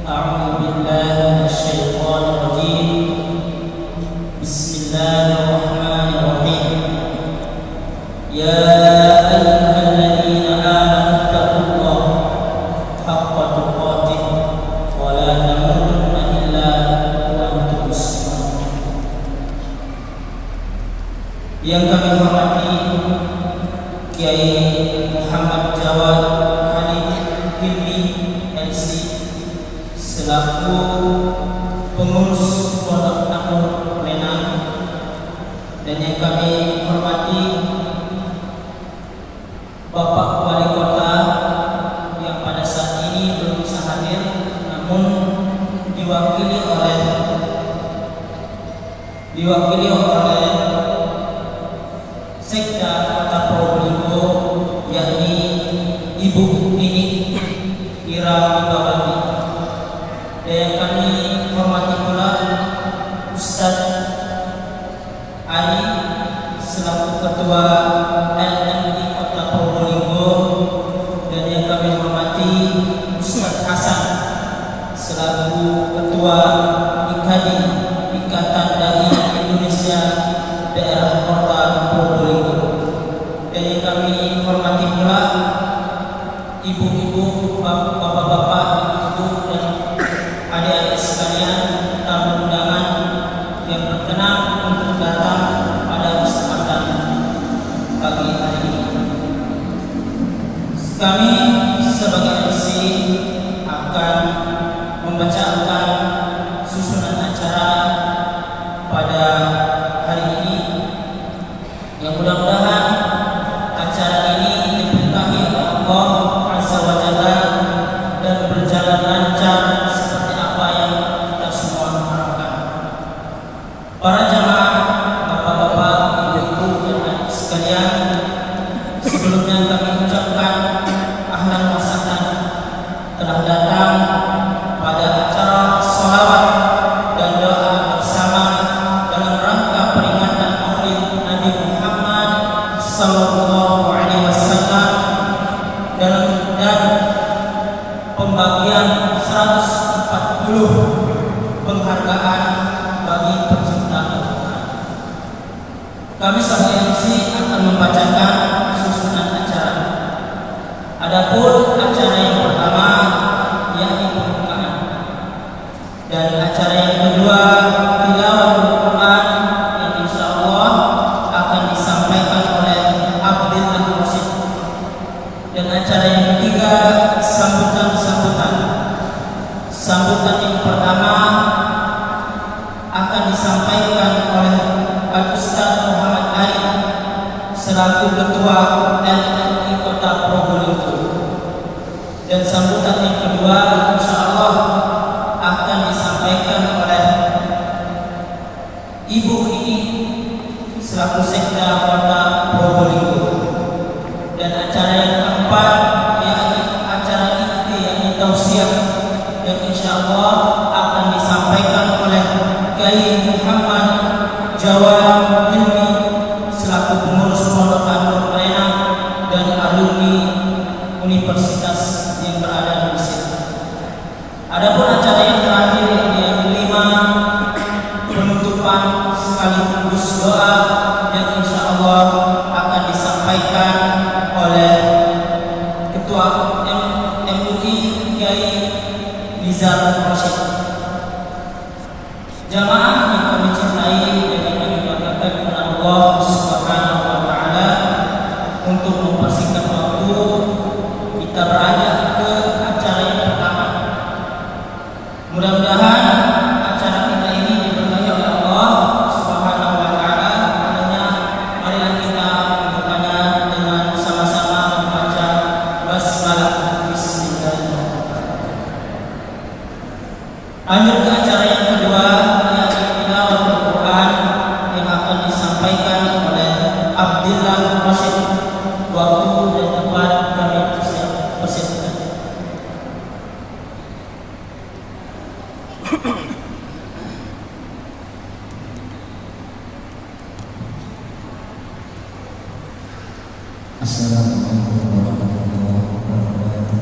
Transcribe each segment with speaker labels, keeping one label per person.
Speaker 1: أعوذ بالله من الشيطان الرجيم. بسم الله الرحمن الرحيم. يا أيها الذين آمنوا اتقوا الله حق تقاته ولا تموتن إلا وأنتم مسلمون. Yang kami hormati Kiai Muhammad Jawad Hanif Hilmi MC selaku pengurus Pondok Nakmur Menang, dan yang kami hormati Bapak Wali Kota yang pada saat ini belum bisa hadir, namun diwakili oleh Sekda Kota Probolinggo, yakni Ibu Nini Ira Wibawati. Dan yang kami hormati pula Ustadz Ali selaku Ketua LMI Kota Probolinggo, dan yang kami hormati Ustadz Hasan selaku Ketua IKADI, Ikatan Dai Indonesia Daerah Kota Probolinggo. Dan yang kami hormati pula ibu-ibu, bapak-bapak, ibu dan adik-adik sekalian, tamu undangan yang berkenan untuk datang pada kesempatan pagi hari ini. Kami sebagai MC akan membacakan susunan acara pada hari ini, yang mudah-mudahan acara ini diberkahi oleh Allah Azza wa Jalla dan berjalan lancar seperti apa yang kita semua harapkan. Para jamaah, bapak-bapak, ibu-ibu dan adik sekalian, sebelumnya kami ucapkan ahlan wa sahlan telah datang pada acara sholawat dan doa bersama dalam rangka peringatan Maulid Nabi Muhammad Sallallahu Alaihi Wasallam dan pembagian 140 penghargaan bagi pencipta Al-Quran. Kami sebagai MC akan membacakan susunan acara. Adapun acara yang pertama yakni pembukaan, dan acara yang kedua tilawatul Quran yang insyaallah akan disampaikan oleh Abdillah Rasid, dan acara yang ketiga sambutan yang pertama akan disampaikan oleh Al-Ustaz Muhammad Ali selaku Ketua LMI Kota Probolinggo, dan sambutan yang kedua insyaallah akan disampaikan oleh Ibu Nini selaku Sekda Kota Probolinggo, dan acara yang keempat yakni acara inti yakni tausiah yang insyaallah akan disampaikan oleh Kiai Muhammad Jawad Hilmi selaku pengurus Pondok Nakmur Menang dan alumni universitas yang berada di sini. Adapun acara yang terakhir yang kelima, penutupan sekaligus doa yang insyaallah akan disampaikan oleh Ketua MUI Kiai Nizar Rasid. Jamaah yang kami cintai dan yang kami banggakan kepada Allah Subhanahu wa taala, untuk mempersingkat waktu kita beranjak ke acara yang pertama. Mudah-mudahan acara kita ini diberkahi oleh Allah Subhanahu wa taala. Makanya marilah kita membukanya dengan sama-sama membaca basmalah. Bismillahirrahmanirrahim. Lanjut ke acara yang kedua yaitu tilawatul Quran yang akan disampaikan oleh Abdillah Rasid. Waktu dan tempat kami persiapkan.
Speaker 2: Assalamualaikum warahmatullahi wabarakatuh.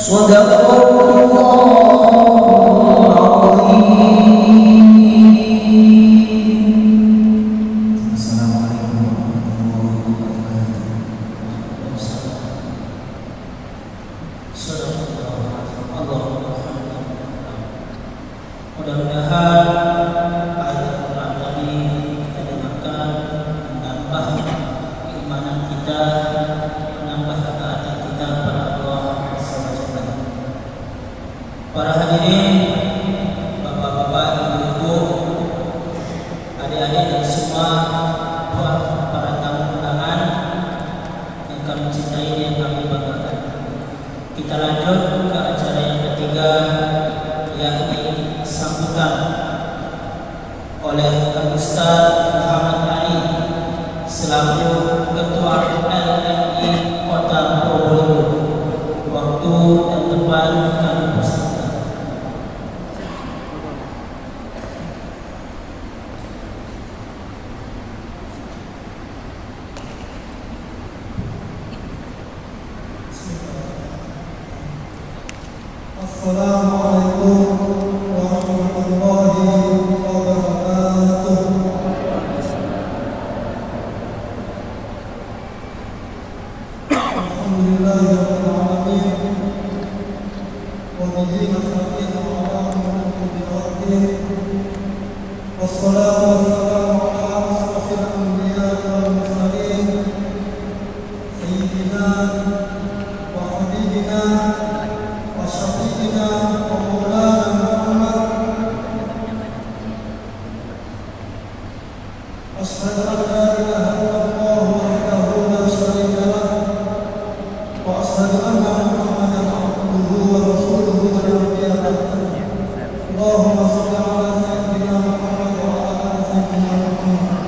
Speaker 2: Sadaqallahul Azim.
Speaker 1: adik-adik dan semua para tamu undangan yang kami cintai, yang kami banggakan. Kita lanjut ke acara yang ketiga, yakni sambutan oleh Ustaz Muhammad Ali selaku Ketua LMI Kota Probolinggo. Waktu dan tempat kami persilakan.
Speaker 2: Assalamualaikum warahmatullahi wabarakatuh. Alhamdulillahirabbil alamin. Wa bihi nasta'in ala umuri din. Wassalatu wassalamu ala asyrafil anbiya'i wal mursalin. Sayyidina wa habibina وشفيعنا ومولانا محمد. أشهد أن لا إله إلا الله وحده لا شريك له وأشهد أن محمدا عبده ورسوله لا نبي بعده. اللهم صل على سيدنا محمد وعلى آل سيدنا محمد.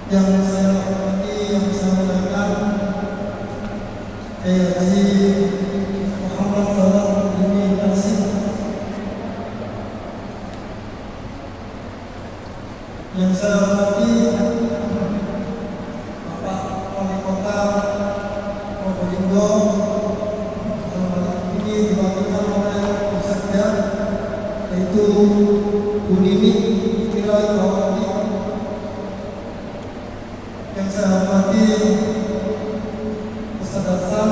Speaker 2: Yang saya hormati, yang saya muliakan, Haji Muhammad Salahuddin Nasib, yang saya hormati Bapak Wali Kota Probolinggo, ini diwakilkan oleh Pusatnya, yaitu Bu Nini Wilayawati. Yang saya hormati Ustaz Hasan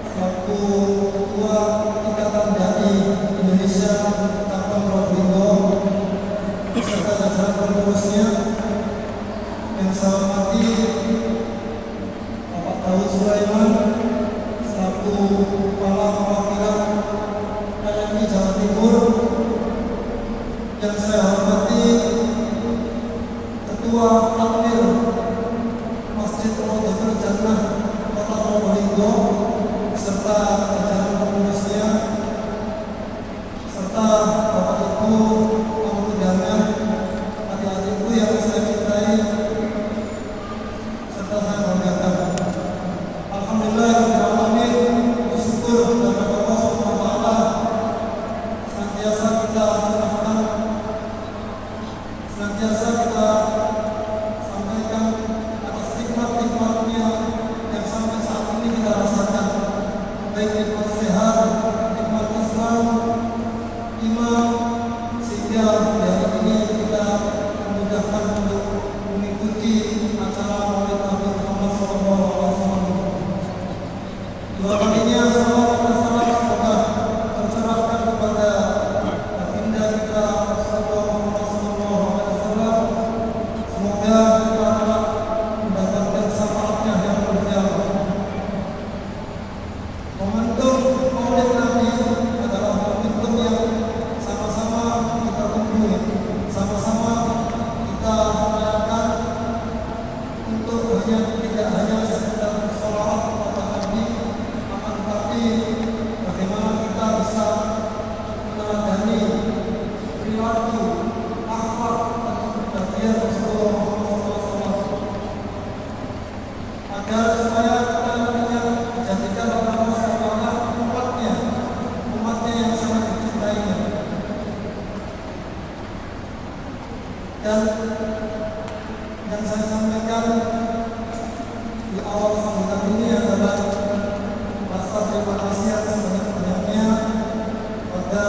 Speaker 2: selaku Ketua Ikatan Dai Indonesia Cabang Probolinggo beserta jajaran pengurusnya. Yang saya hormati Bapak Daud Sulaiman selaku Kepala Perwakilan LMI Jawa Timur. Yang saya hormati Ketua Takmir Masjid Rodatul Jannah Kota Probolinggo serta jajaran pengurusnya, serta Bapak Ibu tamu undangan, adik-adikku yang saya cintai serta saya banggakan. Alhamdulillahirabbil alamin, bersyukur kepada Allah Subhanahu wa taala senantiasa kita maafkan, senantiasa kita sampaikan atas nikmat-nikmatnya yang sampai saat ini kita rasakan, baik nikmat sehat, nikmat Islam, iman, sehingga hari ini kita memudahkan untuk mengikuti acara Maulid Nabi Muhammad SAW. Dua kalinya salawat dan salam semoga tercurahkan kepada baginda kita Rasulullah Muhammad SAW. Semoga kita dapat mendapatkan syafaatnya yang mulia. Momentum Maulid Nabi adalah momentum yang sama-sama kita tunggu, sama-sama kita rayakan untuk tidak hanya sekedar bersolawat kepada Nabi, akan tetapi bagaimana kita bisa meneladani perilaku, akhlak dan kepribadian Rasulullah Muhammad SAW, agar supaya kita nantinya dijadikan orang seolah umatnya yang sangat dicintainya. Dan yang saya sampaikan di awal sambutan ini adalah rasa terima kasih yang sebanyak-banyaknya pada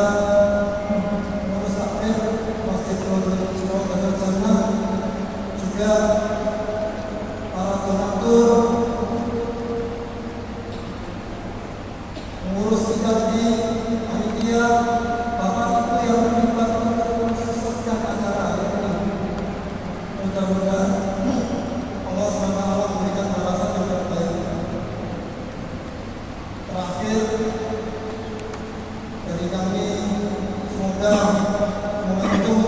Speaker 2: pengurus takmir Masjid Rodatul Jannah, juga para donatur, pengurus kita di panitia, Bapak Ibu yang terlibat untuk mensukseskan acara ini. Mudah-mudahan Allah SWT memberikan balasan yang terbaik. Terakhir dari kami, semoga momentum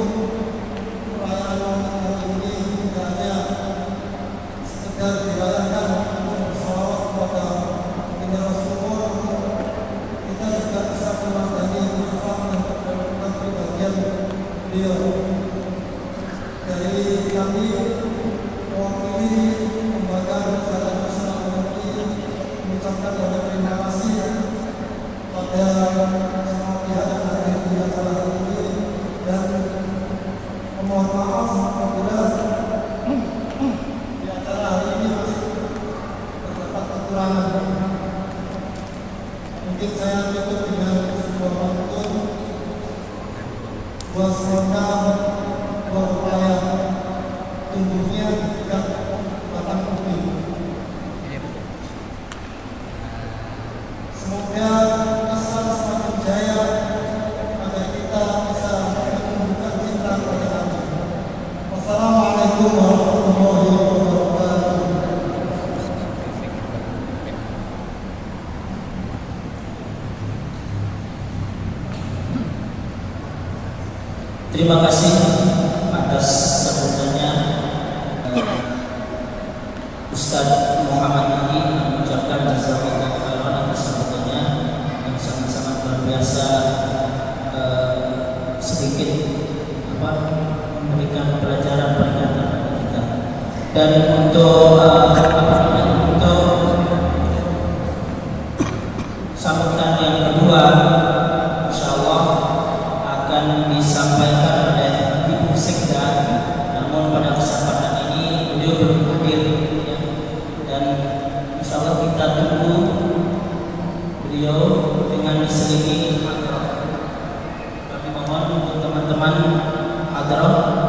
Speaker 2: kebahagiaan beliau. Dari kami mewakili lembaga Persatuan Nasional MUI mengucapkan banyak terima kasih pada semua pihak yang hadir di acara ini dan memohon maaf apabila di acara hari ini masih terdapat kekurangan. Mungkin saya tutup dengan sebuah pantun, buat semoga berupaya tumbuhnya tidak batang ubi. Semoga Islam semakin jaya agar kita bisa menumbuhkan cinta kepada Nabi. Wassalamualaikum warahmatullahi wabarakatuh.
Speaker 1: Terima kasih atas sambutannya Ustadz Muhammad Ali. Mengucapkan jazakallahu khairan atas sambutannya yang sangat-sangat luar biasa, sedikit memberikan pelajaran kepada kita. Dan untuk untuk sambutan yang kedua, insyaallah akan disampaikan oleh Ibu Sekda. Namun pada kesempatan ini beliau belum hadir, ya. Dan insyaallah kita tunggu beliau dengan diselingi hadrah. Kami mohon untuk teman-teman hadrah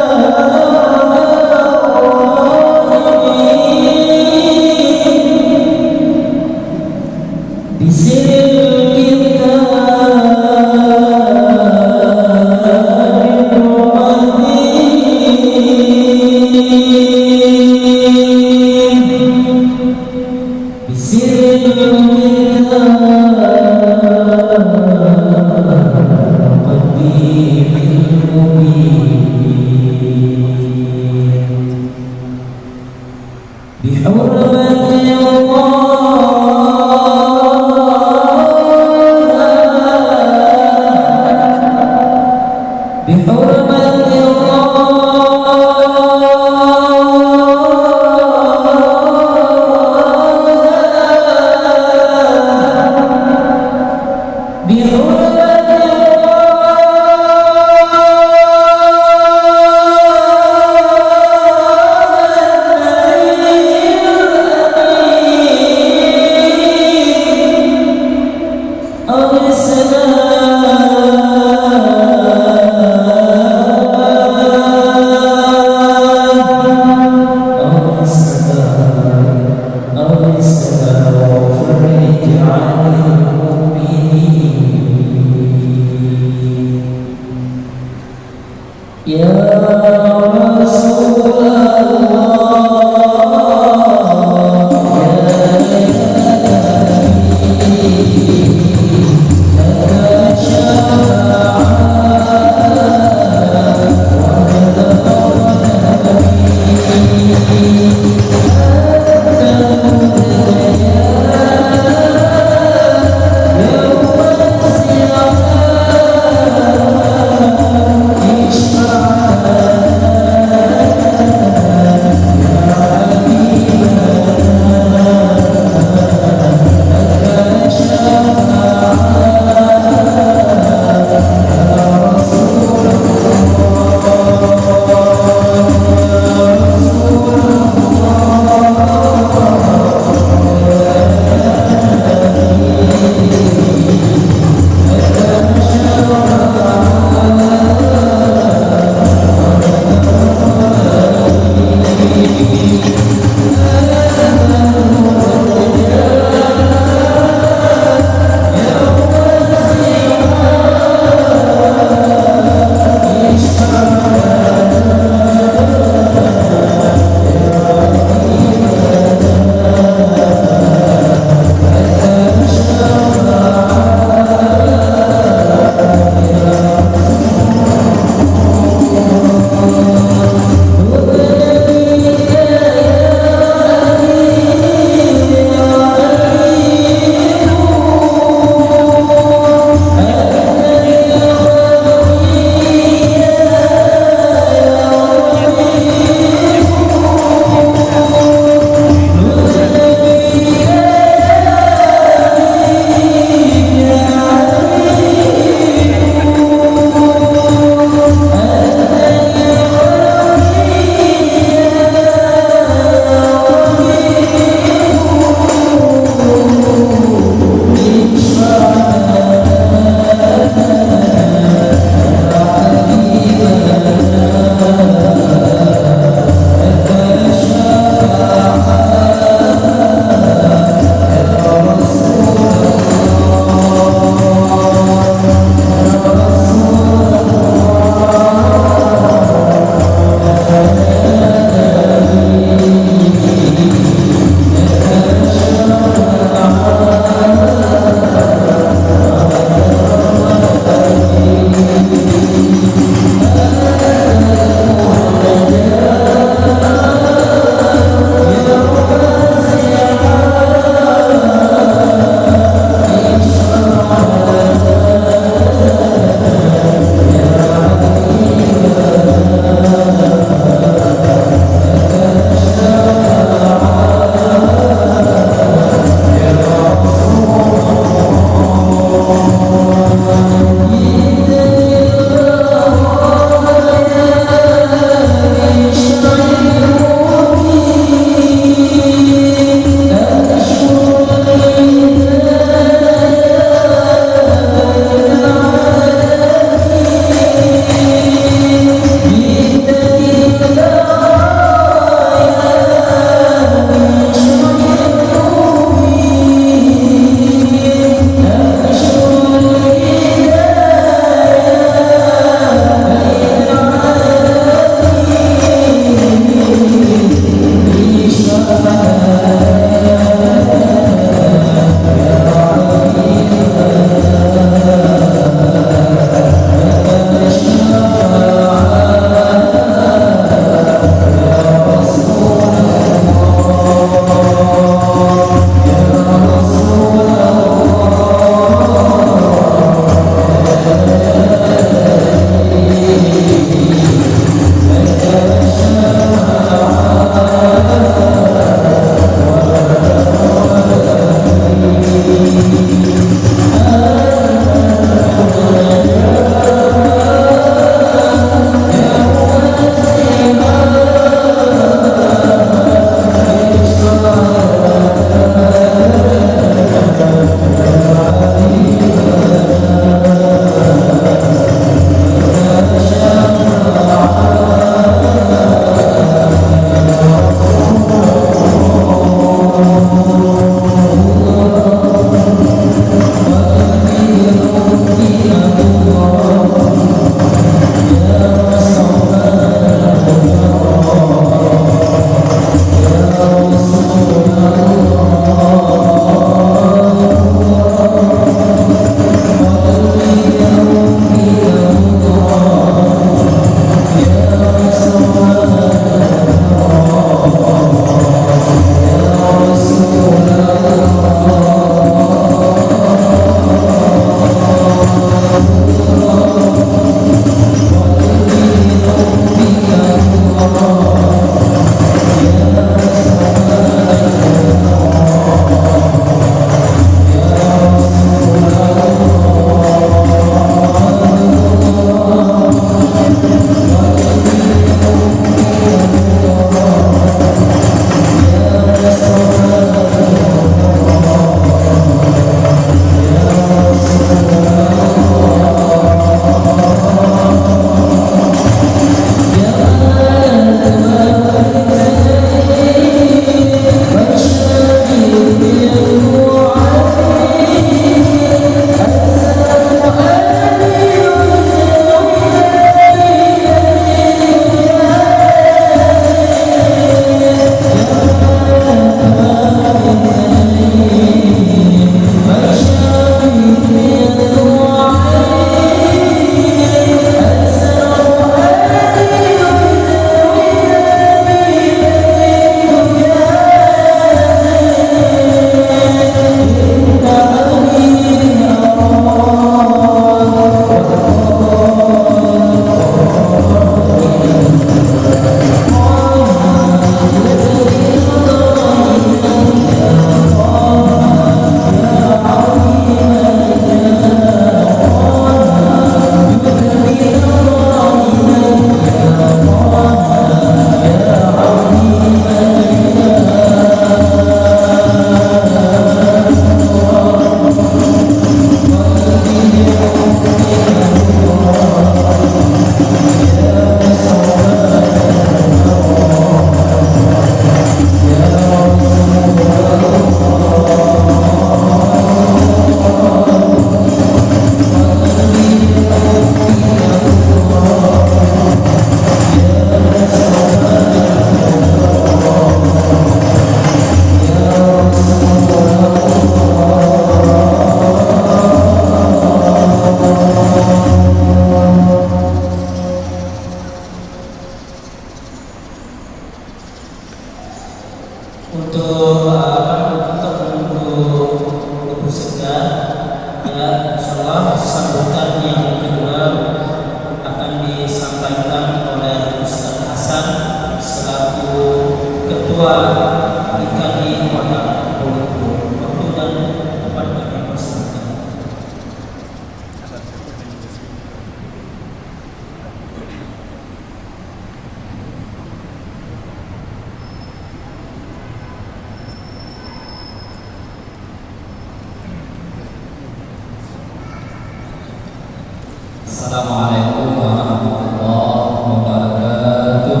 Speaker 3: Assalamualaikum warahmatullahi wabarakatuh.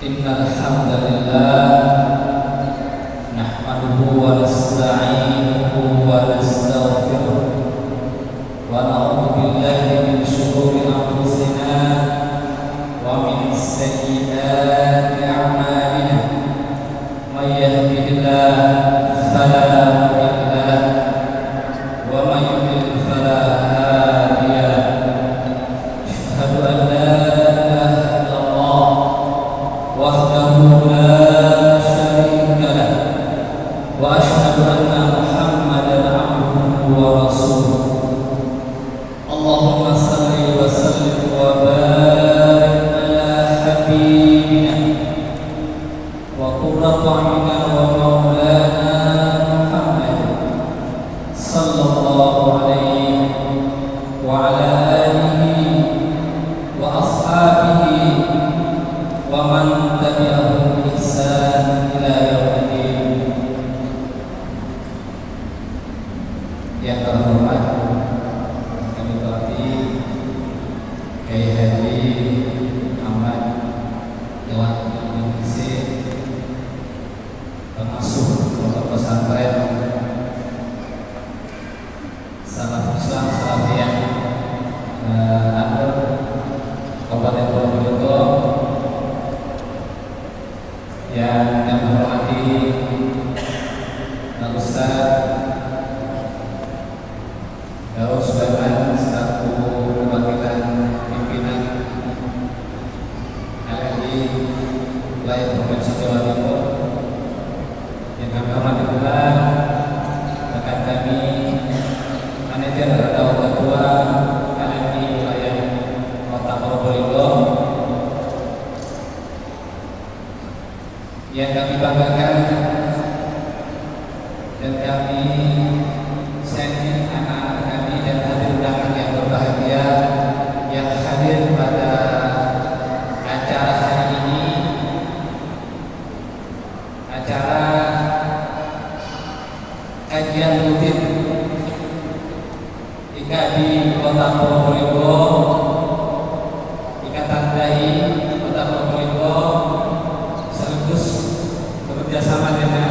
Speaker 3: Innal hamdalillah nahmaduhu wa nasta'inuhu wa nastaghfiruh wa na'udzu billahi min shururi anfusina wa min sayyiati a'malina. May yahdihillahu fala mudilla lahu wa may yudlil fala hadiya lahu. Asyhadu an la ilaha illallah wahdahu la syarika lahu wa asyhadu anna Muhammadan abduhu wa rasuluh. Allahumma salli wa sallim wa barik ala habibina wa qurratu a'yunina wa maulana Muhammad sallallahu alaihi wa ala alihi wa ashabihi wa man tabi'ahum bi ihsan ila yaumil. Yang terhormat, kami hormati Kiai Haji Ahmad Dewan Indonesia, pengasuh pondok pesantren Salaf Islam Salafiyah Anur Kabupaten Probolinggo. Yang kami hormati Pak Ustaz Daud Sulaiman selaku perwakilan pimpinan LRI wilayah Provinsi Jawa Timur. Yang kami hormati pula rekan kami manajer atau ketua LRI wilayah Kota Probolinggo. Yang kami banggakan dan kami sayangi anak-anak kami dan hadirin undangan yang berbahagia yang hadir pada acara hari ini, acara kajian rutin IKADI Kota Probolinggo, Ikatan Dai Kota Probolinggo, sekaligus bekerjasama dengan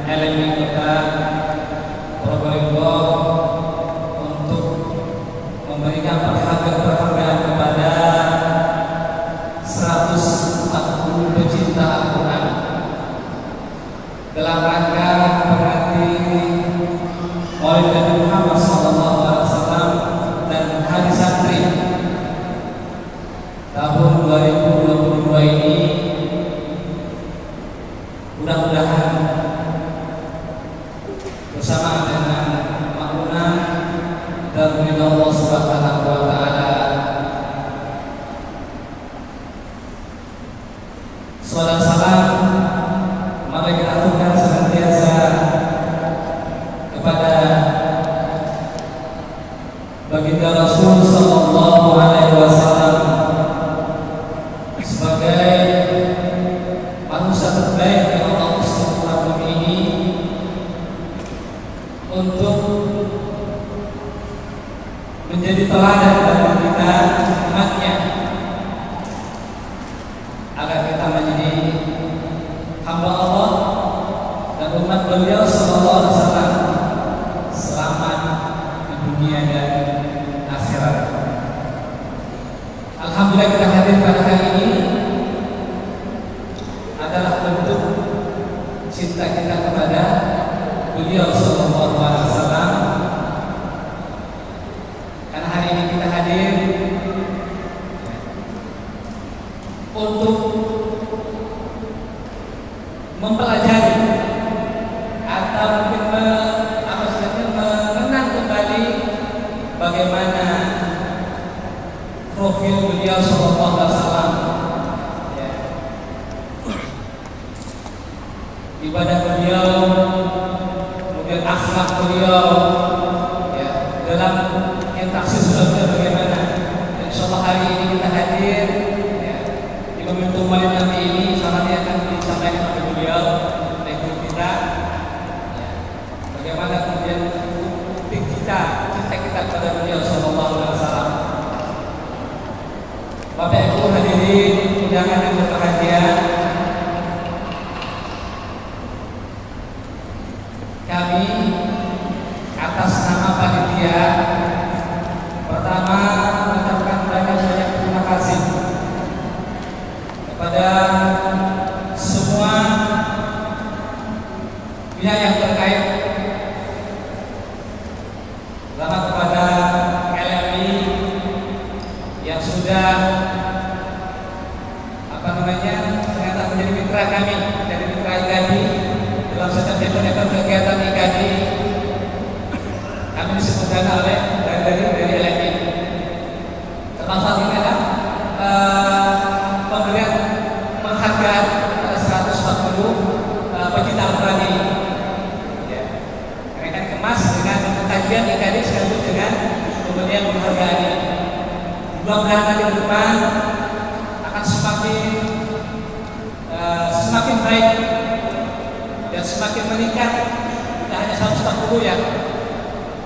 Speaker 3: LMI Kota Probolinggo untuk memberikan penghargaan kepada 140 pecinta Al-Quran dalam rangka memperingati Maulid Nabi Muhammad SAW dan Hari Santri tahun 2022 ini. Mudah-mudahan bersama dengan makna dan ridha Allah Subhanahu wa taala, salam salam mari kita aturkan senantiasa kepada baginda Rasul sallallahu alaihi wasallam sebagai manusia terbaik yang Allah utus ini untuk menjadi teladan bagi kita umatnya, agar kita menjadi hamba Allah dan umat beliau sallallahu alaihi wasallam selamat di dunia dan akhirat. Alhamdulillah kita hadir pada hari ini adalah bentuk cinta kita kepada beliau sallallahu alaihi wasallam. Karena hari ini kita hadir untuk mempelajari atau mungkin mengenang kembali bagaimana profil beliau sallallahu alaihi wasallam, ibadah beliau, kemudian akhlak beliau, ya, dalam interaksi sosial bagaimana. Insyaallah hari ini kita hadir, ya, di momentum Maulid Nabi ini, syaratnya akan disampaikan oleh beliau, oleh guru kita, ya, bagaimana kemudian bukti kita undangan yang berbahagia, kami atas nama panitia pertama mengucapkan banyak-banyak terima kasih kepada semua pihak yang terkait, terutama kepada LMI yang sudah ternyata menjadi mitra kami, dari mitra IKADI dalam setiap event kegiatan IKADI kami disebutkan oleh dari LMI. Termasuk ini adalah pemberian penghargaan pada 140 pecinta Al-Quran ini. Ya. Mereka dikemas dengan kajian IKADI sekaligus dengan pemberian penghargaan ini. Mudah-mudahan nanti ke depan akan semakin baik dan semakin meningkat. Tidak hanya 140 ya.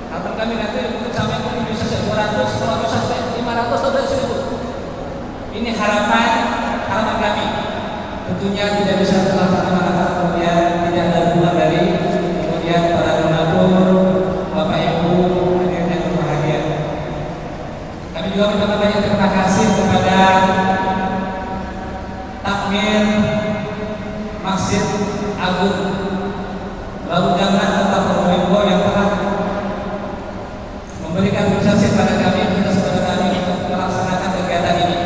Speaker 3: Harapan kami nanti mungkin sampai bisa 200, kalau bisa sampai 500 atau 1000. Ini harapan kami. Tentunya tidak bisa terlaksana kalau kemudian tidak ada dukungan dari kemudian para donatur, Bapak Ibu hadirin yang berbahagia. Kami juga mengucapkan banyak terima kasih kepada Takmir Masjid Agung Laudangan Kota Probolinggo yang telah memberikan inisiatif pada kami untuk melaksanakan kegiatan ini.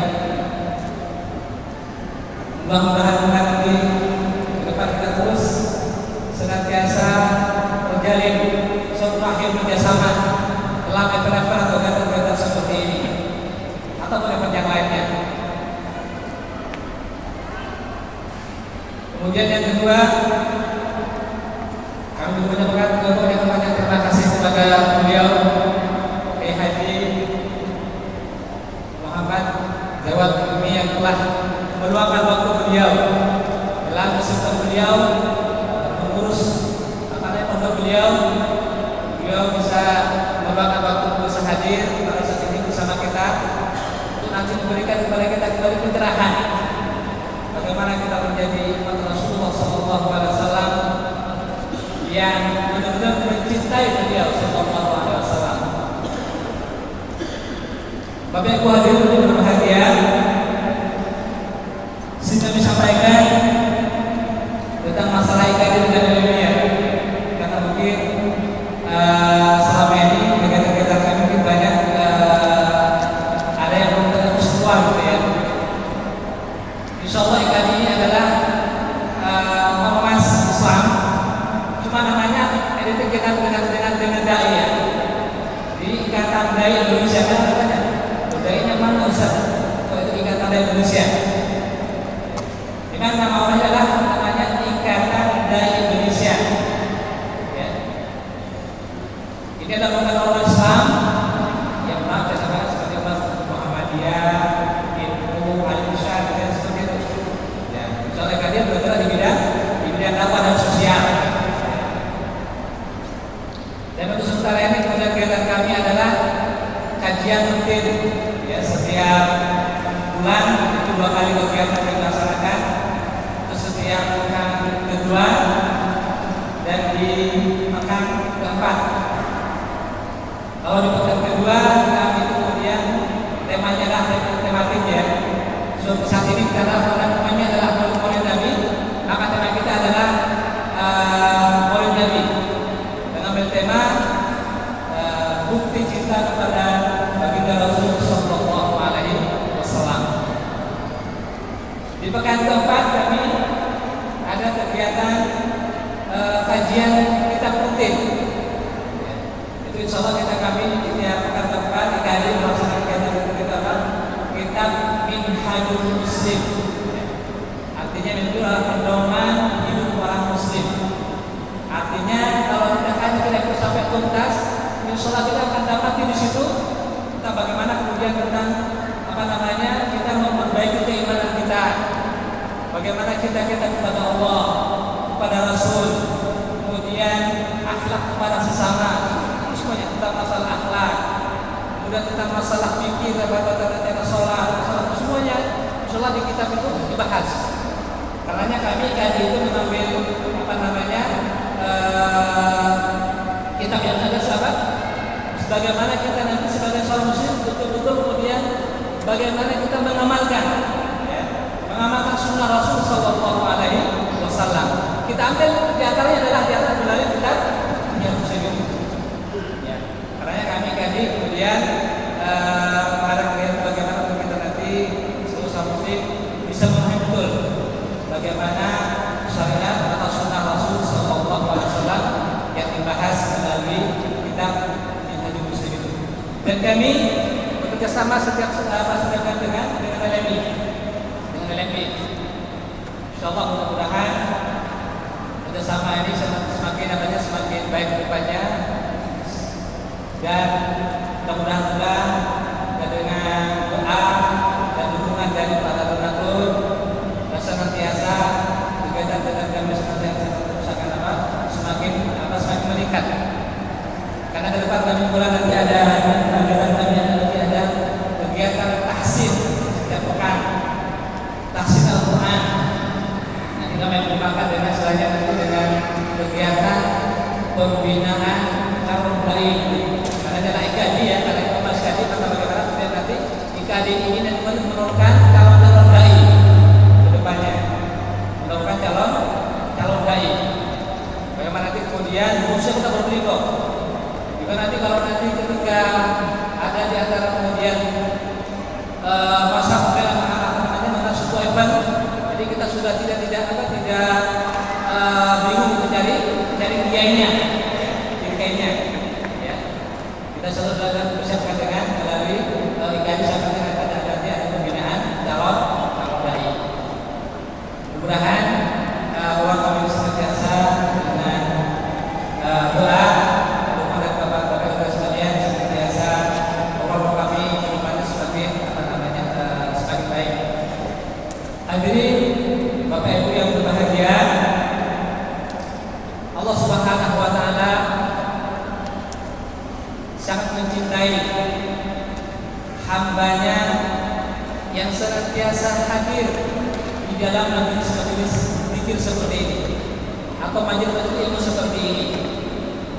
Speaker 3: Mudah-mudahan nanti ke depan kita terus senantiasa terjalin suatu akhir kerjasama dalam event-event atau kegiatan seperti ini atau event yang lainnya. Kemudian yang kedua, kami juga menyampaikan banyak terima kasih kepada beliau Kiai Haji Muhammad Jawad Ilmi yang telah meluangkan waktu beliau dalam kesibukan beliau mengurus pondok beliau bisa meluangkan waktu bisa hadir pada saat ini bersama kita untuk nanti memberikan kepada kita kembali pencerahan bagaimana kita menjadi umat Rasulullah SAW yang benar-benar mencintai beliau Sallallahu Alaihi Wasallam. Bapak Ibu hadirin yang berbahagia, saya sampaikan tentang masalah IKADI dengan ilmiah, karena mungkin selama ini kegiatan-kegiatan kami mungkin banyak ada yang belum terkesukuan gitu ya. Insyaallah IKADI ini adalah ormas Islam, cuma namanya identik dengan dai ya. Di Ikatan Dai Indonesia kan katanya, dai-nya mana Ustaz? Kalau itu Ikatan Dai Indonesia. Dengan nama orangnya adalah namanya Ikatan Dai Indonesia. Ya. Ini adalah ormas Islam yang berbeda seperti Muhammadiyah, NU, Al-Isyad dan seperti itu. Ya, misalnya kalian bergerak di bidang dakwah dan sosial. Dan untuk sementara ini kegiatan kami adalah kajian rutin. Ya, setiap bulan itu 2 kali kegiatan yang dilaksanakan. Itu setiap pekan kedua dan di pekan keempat. Kalau di pekan kedua kami itu kemudian temanya adalah tematik ya. So, saat ini kita namanya adalah Maulid Nabi, maka tema kita adalah Maulid Nabi dengan tema bukti cinta kepada baginda Rasul Sallallahu Alaihi Wasallam. Di pekan keempat kami ada kegiatan kajian kitab rutin. Itu insya Allah kami di tiap pekan keempat IKADI melaksanakan kegiatan kitab Minhajul Muslim. Artinya itu adalah pedoman hidup orang Muslim. Artinya kalau kita kaji kita sampai tuntas, insya Allah kita akan dapat di situ tentang bagaimana kemudian tentang kita memperbaiki keimanan kita, bagaimana kita kepada Allah, kepada Rasul, kemudian akhlak kepada sesama, semuanya tentang masalah akhlak, kemudian tentang masalah fikih, tentang sholat, semuanya insyaallah di kitab itu dibahas. Karenanya kami tadi itu mengambil kitab yang ada sahabat, sebagaimana kita nanti sebagai seorang muslim betul-betul kemudian bagaimana kita mengamalkan, ya, mengamalkan sunnah Rasul Sallallahu Alaihi Wasallam. Kita ambil di antaranya adalah di antara melalui kitab yang muslim. Ya, karenanya kami tadi kemudian mengarahkan bagaimana untuk kita nanti seluruh muslim bisa memahami betul bagaimana syariat atau sunnah Rasul Sallallahu Alaihi Wasallam yang dibahas melalui kitab Minhajul Muslimin. Dan kami bekerja sama setiap dengan LMI, Insyaallah mudah-mudahan kerjasama ini semakin baik ke depannya, dan mudah-mudahan dengan doa dan dukungan dari para donatur senantiasa kegiatan kami senantiasa terus akan semakin meningkat. Karena ke depan kami mulai nanti ada kegiatan tahsin setiap pekan, tahsin Al-Quran. Nanti kami berpakat dengan selainnya nanti dengan kegiatan pembinaan calon dai. Karena ada IKD ya, karena itu Mas IKD maka bagaimana kemudian nanti IKD ini dan menurunkan calon dai ke depannya, menurunkan calon dai. Bagaimana nanti kemudian khususnya kita berbeli kok. Juga nanti kalau nanti ketika ada di antara kemudian masa kemudian namanya sebuah event, jadi kita sudah tidak bingung untuk cari kiainya, ya. Kita selalu bersiapkan dengan melalui IKD sampai dengan ada pembinaan calon dai. Mudah-mudahan Allah kami senantiasa dengan doa kepada bapak-bapak ibu sekalian senantiasa Allah kami kedepannya semakin baik. Hadirin Bapak Ibu yang berbahagia, Allah Subhanahu wa taala sangat mencintai hambanya yang senantiasa hadir di dalam majelis zikir seperti ini atau majelis ilmu seperti ini,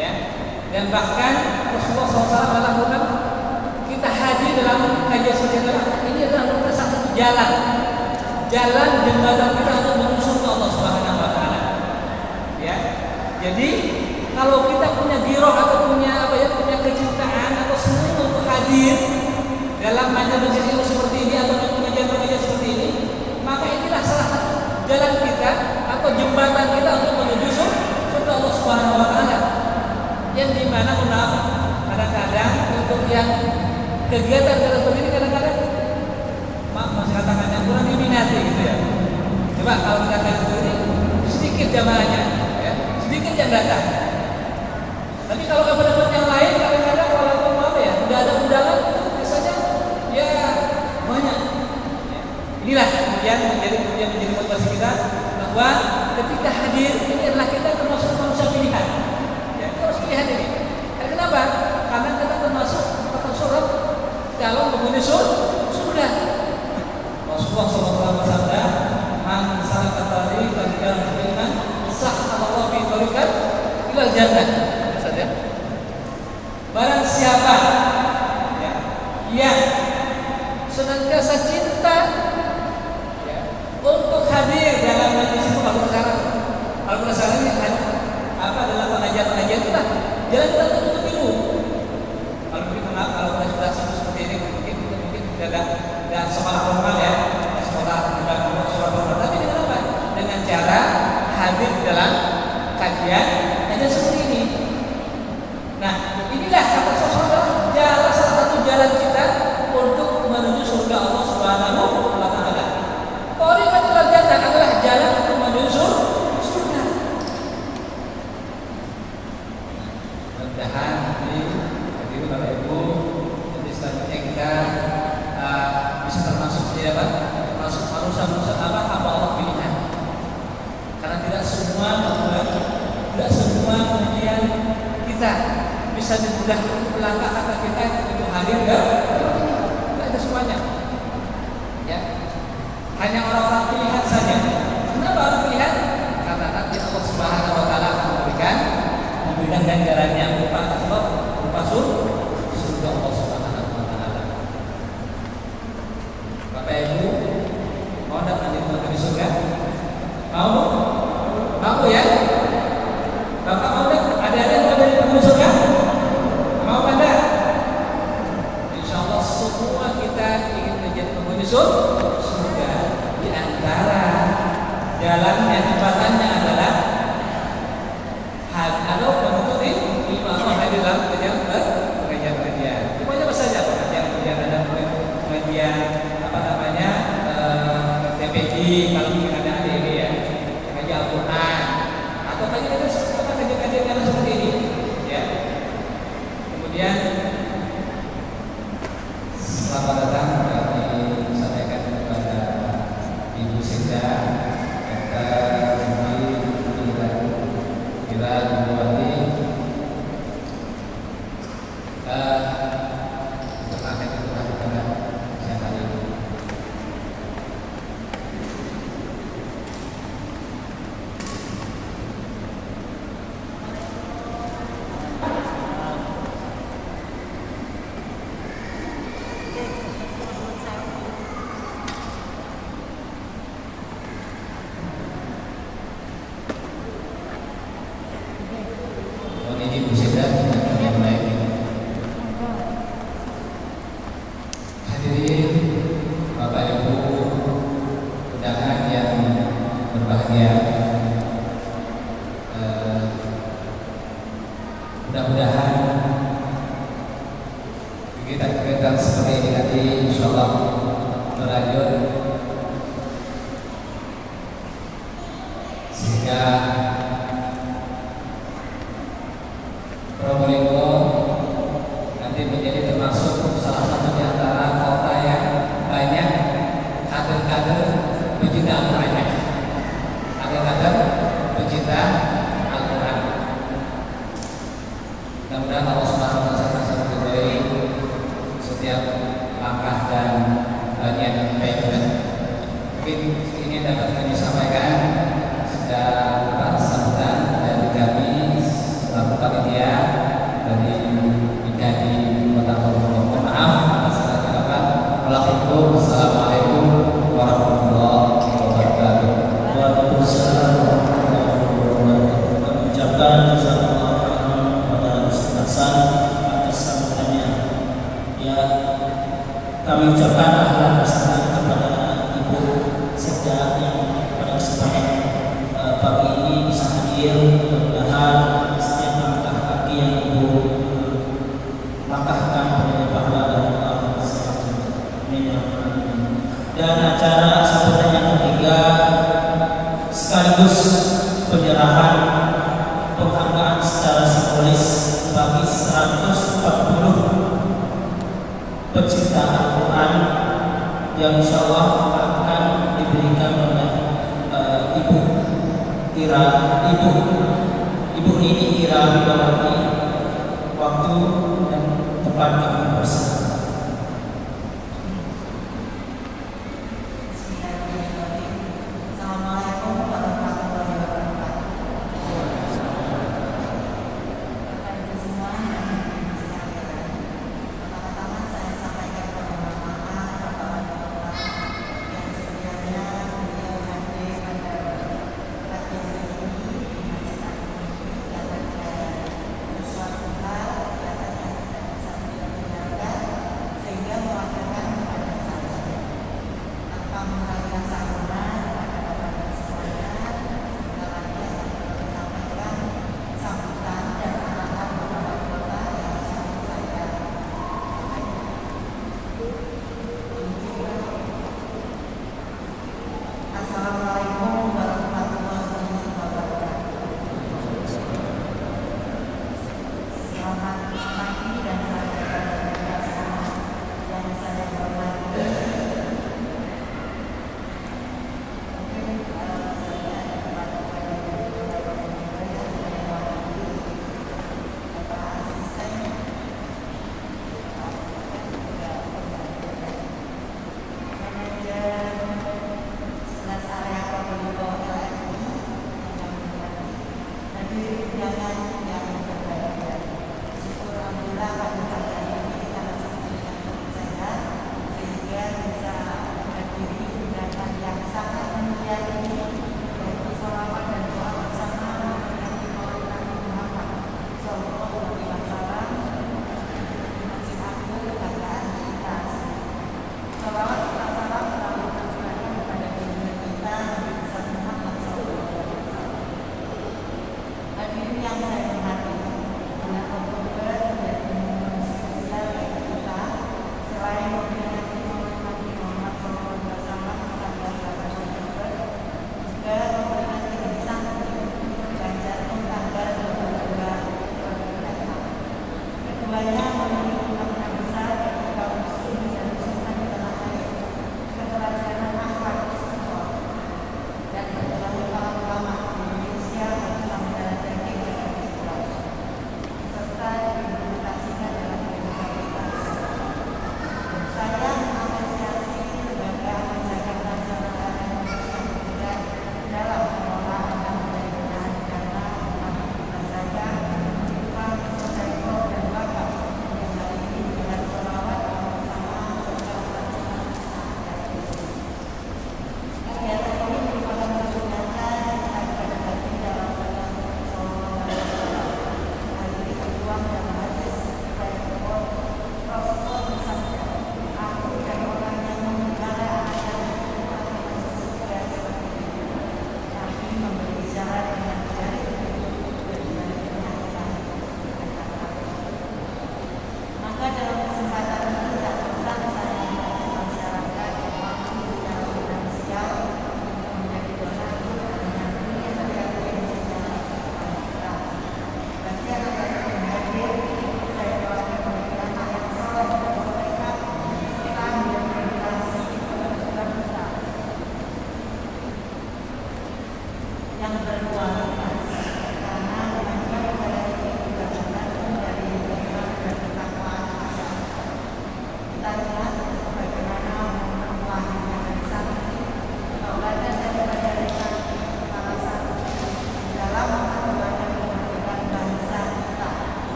Speaker 3: ya. Dan bahkan Rasulullah SAW melakukan kita hadir dalam kajian seperti ini adalah merupakan satu jalan jembatan kita untuk menuju ke Allah Subhanahu wa taala. Ya. Jadi kalau kita punya giroh atau punya kecintaan atau senang untuk hadir dalam majelis ilmu seperti ini atau pengajian seperti ini, maka inilah salah satu jalan kita atau jembatan kita untuk menuju surga Allah Subhanahu wa taala. Yang dimana kadang-kadang untuk yang kegiatan seperti ini kadang-kadang masih katakan yang kurang diminati gitu ya. Coba kalau kita lihat ini sedikit jamaahnya, ya, sedikit yang datang. Tapi kalau event-event yang lain kadang-kadang kalau tidak ada undangan itu biasanya ya banyak. Ya. Inilah kemudian menjadi motivasi kita bahwa ketika hadir ini adalah kita termasuk manusia pilihan. Ya, kita harus pilihan ini. Dan kenapa? Karena kita termasuk surat calon penghuni surga. Rasulullah SAW bersabda, "Man salaka tariqan yalqina sahhalallahu bi tariqan ilal jannah." Maksudnya, barang siapa yang senantiasa cinta untuk hadir dalam majelis itu kalau sekarang ini dalam pengajian kita jalan kita untuk ilmu. Kalau sudah seperti ini mungkin tidak sekolah formal ya, sekolah formal, tapi dengan apa? Dengan cara hadir dalam kajian seperti ini. Nah, inilah kata Rasulullah salah satu jalan kita untuk menuju surga Allah Subhanahu wa taala. Tariqatul jannah adalah jalan untuk menuju surga. Mudah-mudahan hadirin Bapak Ibu, nanti selanjutnya kita bisa termasuk manusia hamba Allah pilihan. Karena tidak semua kemudian kita bisa dimudahkan untuk melangkah kata kita untuk hadir tidak ada semuanya. Ya. hanya orang-orang pilihan saja. Kenapa orang pilihan? Karena nanti Allah Subhanahu wa taala akan memberikan ganjarannya berupa sebab berupa surga Allah Subhanahu wa taala. Bapak Ibu, mau enggak menjadi di surga? Mau? Mau ya? Bapak mau enggak? Ada yang mau jadi penghuni surga? Mau enggak? Insyaallah semua kita ingin menjadi penghuni surga. Di antara jalannya, cepatannya adalah kalau menutupi lima orang di dalam pengajian. Cuma apa saja pengajian ada pengajian apa namanya TPG kalau mungkin ada ini ya, pengajian Al-Quran atau kajian seperti ini, ya. Kemudian selamat datang kami sampaikan kepada Ibu Sinda kita membuati untuk akan kita siang hari ini. Ini Bu Seda yang baik. Hadirin Bapak Ibu undangan yang berbahagia, mudah-mudahan kegiatan-kegiatan seperti ini nanti insyaallah berlanjut sehingga Probolinggo nanti menjadi termasuk salah satu di antara kota yang banyak kader-kader pecinta Al-Quran. Kader-kader pecinta Al-Quran. Mudah-mudahan Allah Subhanahu wa taala meridhai setiap langkah dan niat yang baik. Mungkin ini dapat kami sampaikan secara sambutan dari kami selaku panitia dari IKAI Kota Probolinggo. Maaf atas segala kekurangan. Wassalamualaikum warahmatullahi wabarakatuh.
Speaker 1: Waalaikumsalam warahmatullahi wabarakatuh. Kami ucapkan jazakallahu khairan kepada Ustaz Hasan atas sambutannya. Ya, kami ucapkan ahlan wa sahlan kepada Ibu Sekda yang pada kesempatan pagi ini bisa hadir. Mudah-mudahan setiap langkah kaki yang Ibu langkahkan pada pahala dari Allah Subhanahu. Dan acara sambutan yang ketiga sekaligus penyerahan penghargaan secara simbolis bagi 140 pecinta Al-Quran yang insyaallah akan diberikan oleh Ibu Nini Ira Bidawati. Waktu dan tempat kami bersama.
Speaker 4: Assalamualaikum warahmatullahi wabarakatuh. Bapak Ibu semua yang dimuliakan sekalian, pertama-tama saya sampaikan permohonan maaf kepada yang sekiranya beliau hadir pada kajian ini di Masjid Al-Quran karena ada sesuatu hal kegiatan yang tidak bisa beliau undangan yang berbahagia. Syukur alhamdulillah pada pagi ini kita masih diberikan kepercayaan sehingga bisa menghadiri undangan yang sangat mulia ini, yaitu sholawat dan doa bersama memperingati Maulid Nabi Muhammad Sallallahu Alaihi Wasallam di Masjid Agung kebanggaan kita. Sholawat serta salam selalu tercurahkan kepada junjungan kita Nabi besar Muhammad Sallallahu Alaihi Wasallam. Hadirin yang saya hormati, bulan Oktober menjadi momen spesial bagi kita. Selain memperingati Maulid Nabi Muhammad Sallallahu Alaihi Wasallam tanggal 8 Oktober, juga memperingati hari Sabtu dan jatuh tanggal 22 Oktober mendatang. Keduanya memiliki makna besar bagi kaum muslimin dan muslimat di tanah air, keteladanan akhlak istiqomah dan berjuang para ulama di Indonesia bersama dalam daging dan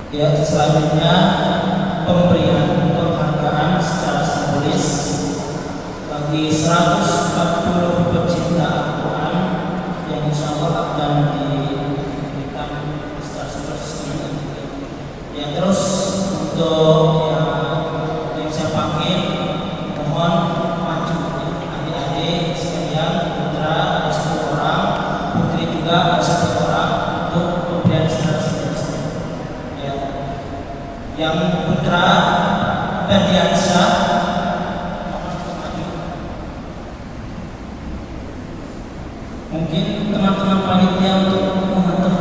Speaker 1: Ya, selanjutnya pemberian penghargaan secara simbolis bagi 140 pecinta Al-Quran yang insya Allah akan diberikan secara simbolis. Ya, terus untuk yang saya panggil, mohon maju adik-adik sekalian, putra ada 10 orang, putri juga ada 1 orang untuk pemberian secara simbolis. Ya, yang putra Berdiansyah mohon maju. Mungkin teman-teman panitia untuk mengatur.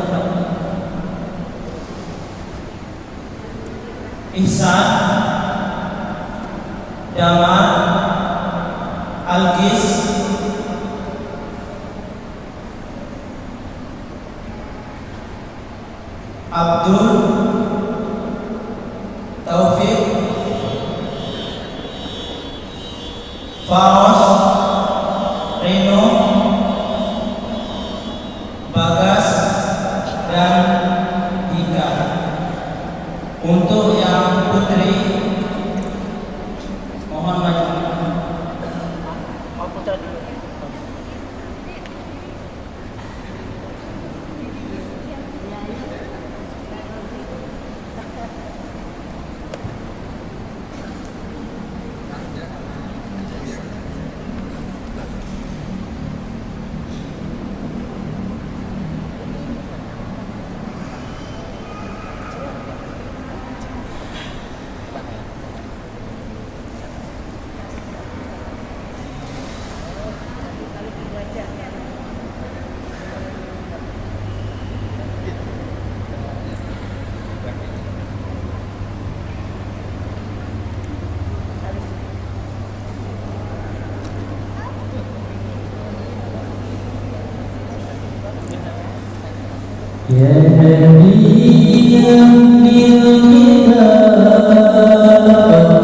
Speaker 1: Ihsan, Damar, Algis, Abdul, Taufik, Faros, Reno, Bagas, dan Dika. Untuk yang putri mohon maju. Mau putra dulu.
Speaker 5: يا نبيا بالهدى قد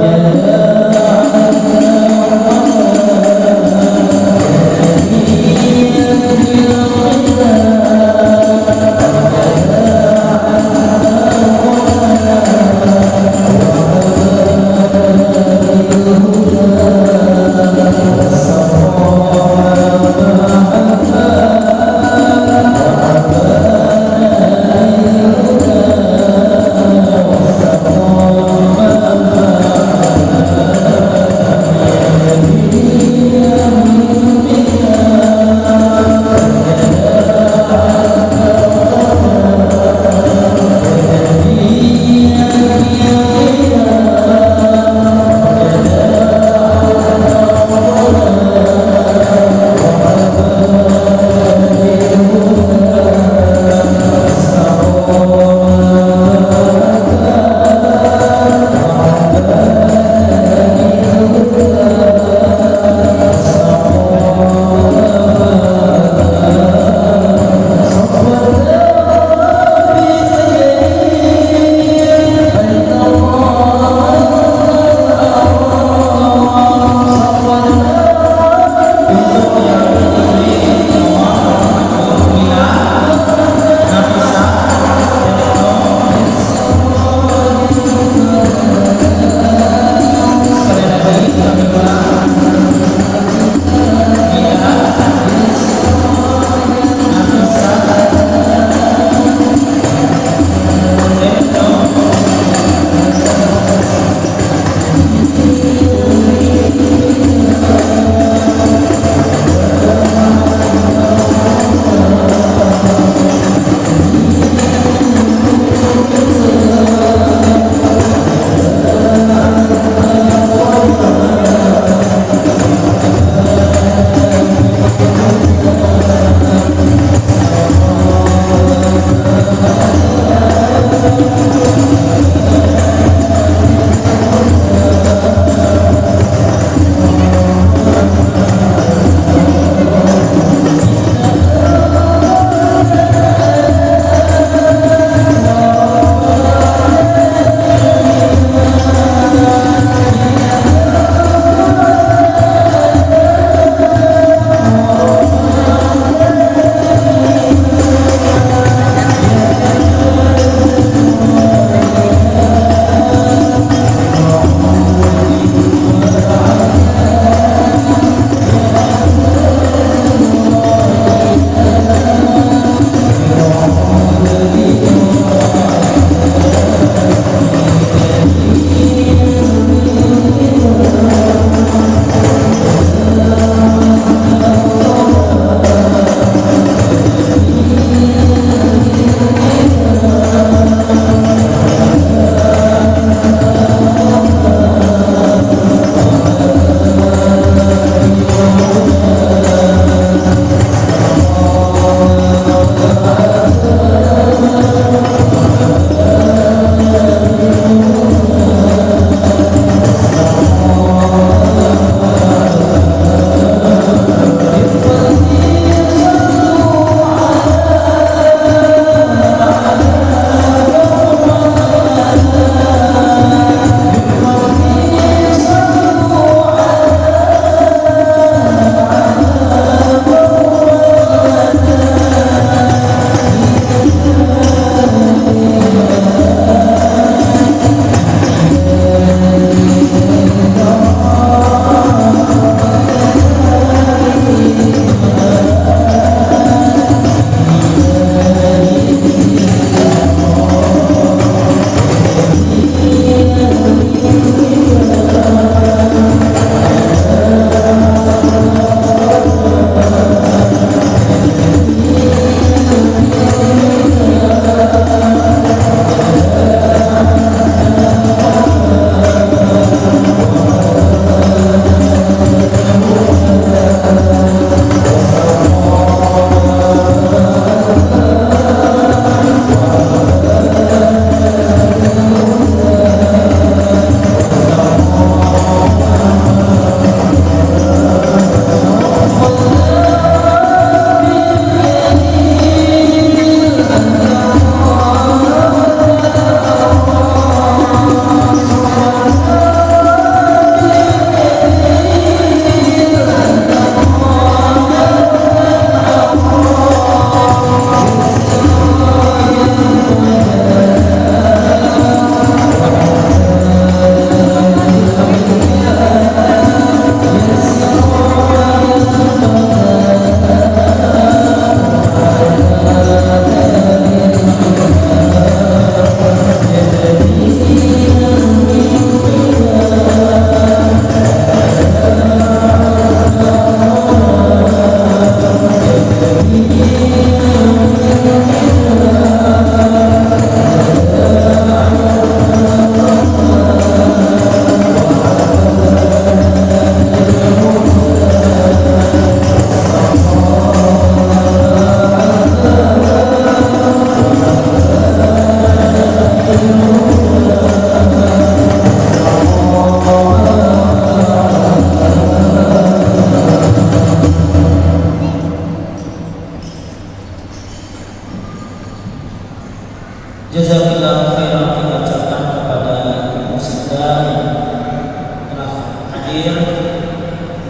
Speaker 1: hadir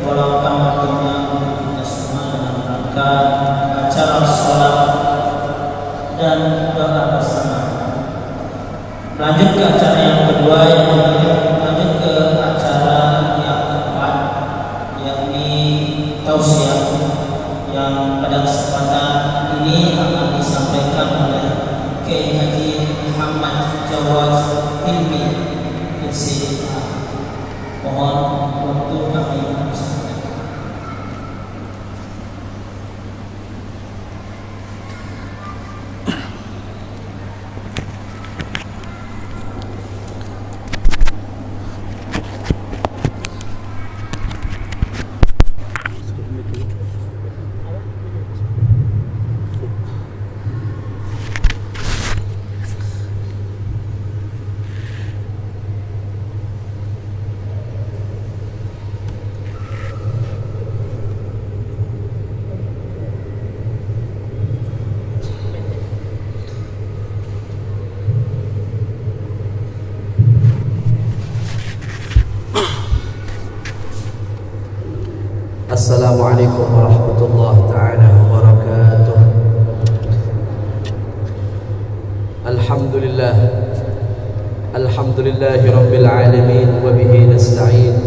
Speaker 1: meluangkan waktunya untuk kita semua dalam rangka acara sholat dan doa bersama. Lanjut ke acara yang kedua, lanjut ke acara yang keempat, yakni tausiah yang pada kesempatan ini akan disampaikan oleh Kiai Haji Muhammad Jawad Hilmi MC. Mohon waktu kami bersama.
Speaker 6: Assalamualaikum warahmatullahi ta'ala wabarakatuh. Alhamdulillah, alhamdulillahi rabbil alamin, wa bihi nasta'in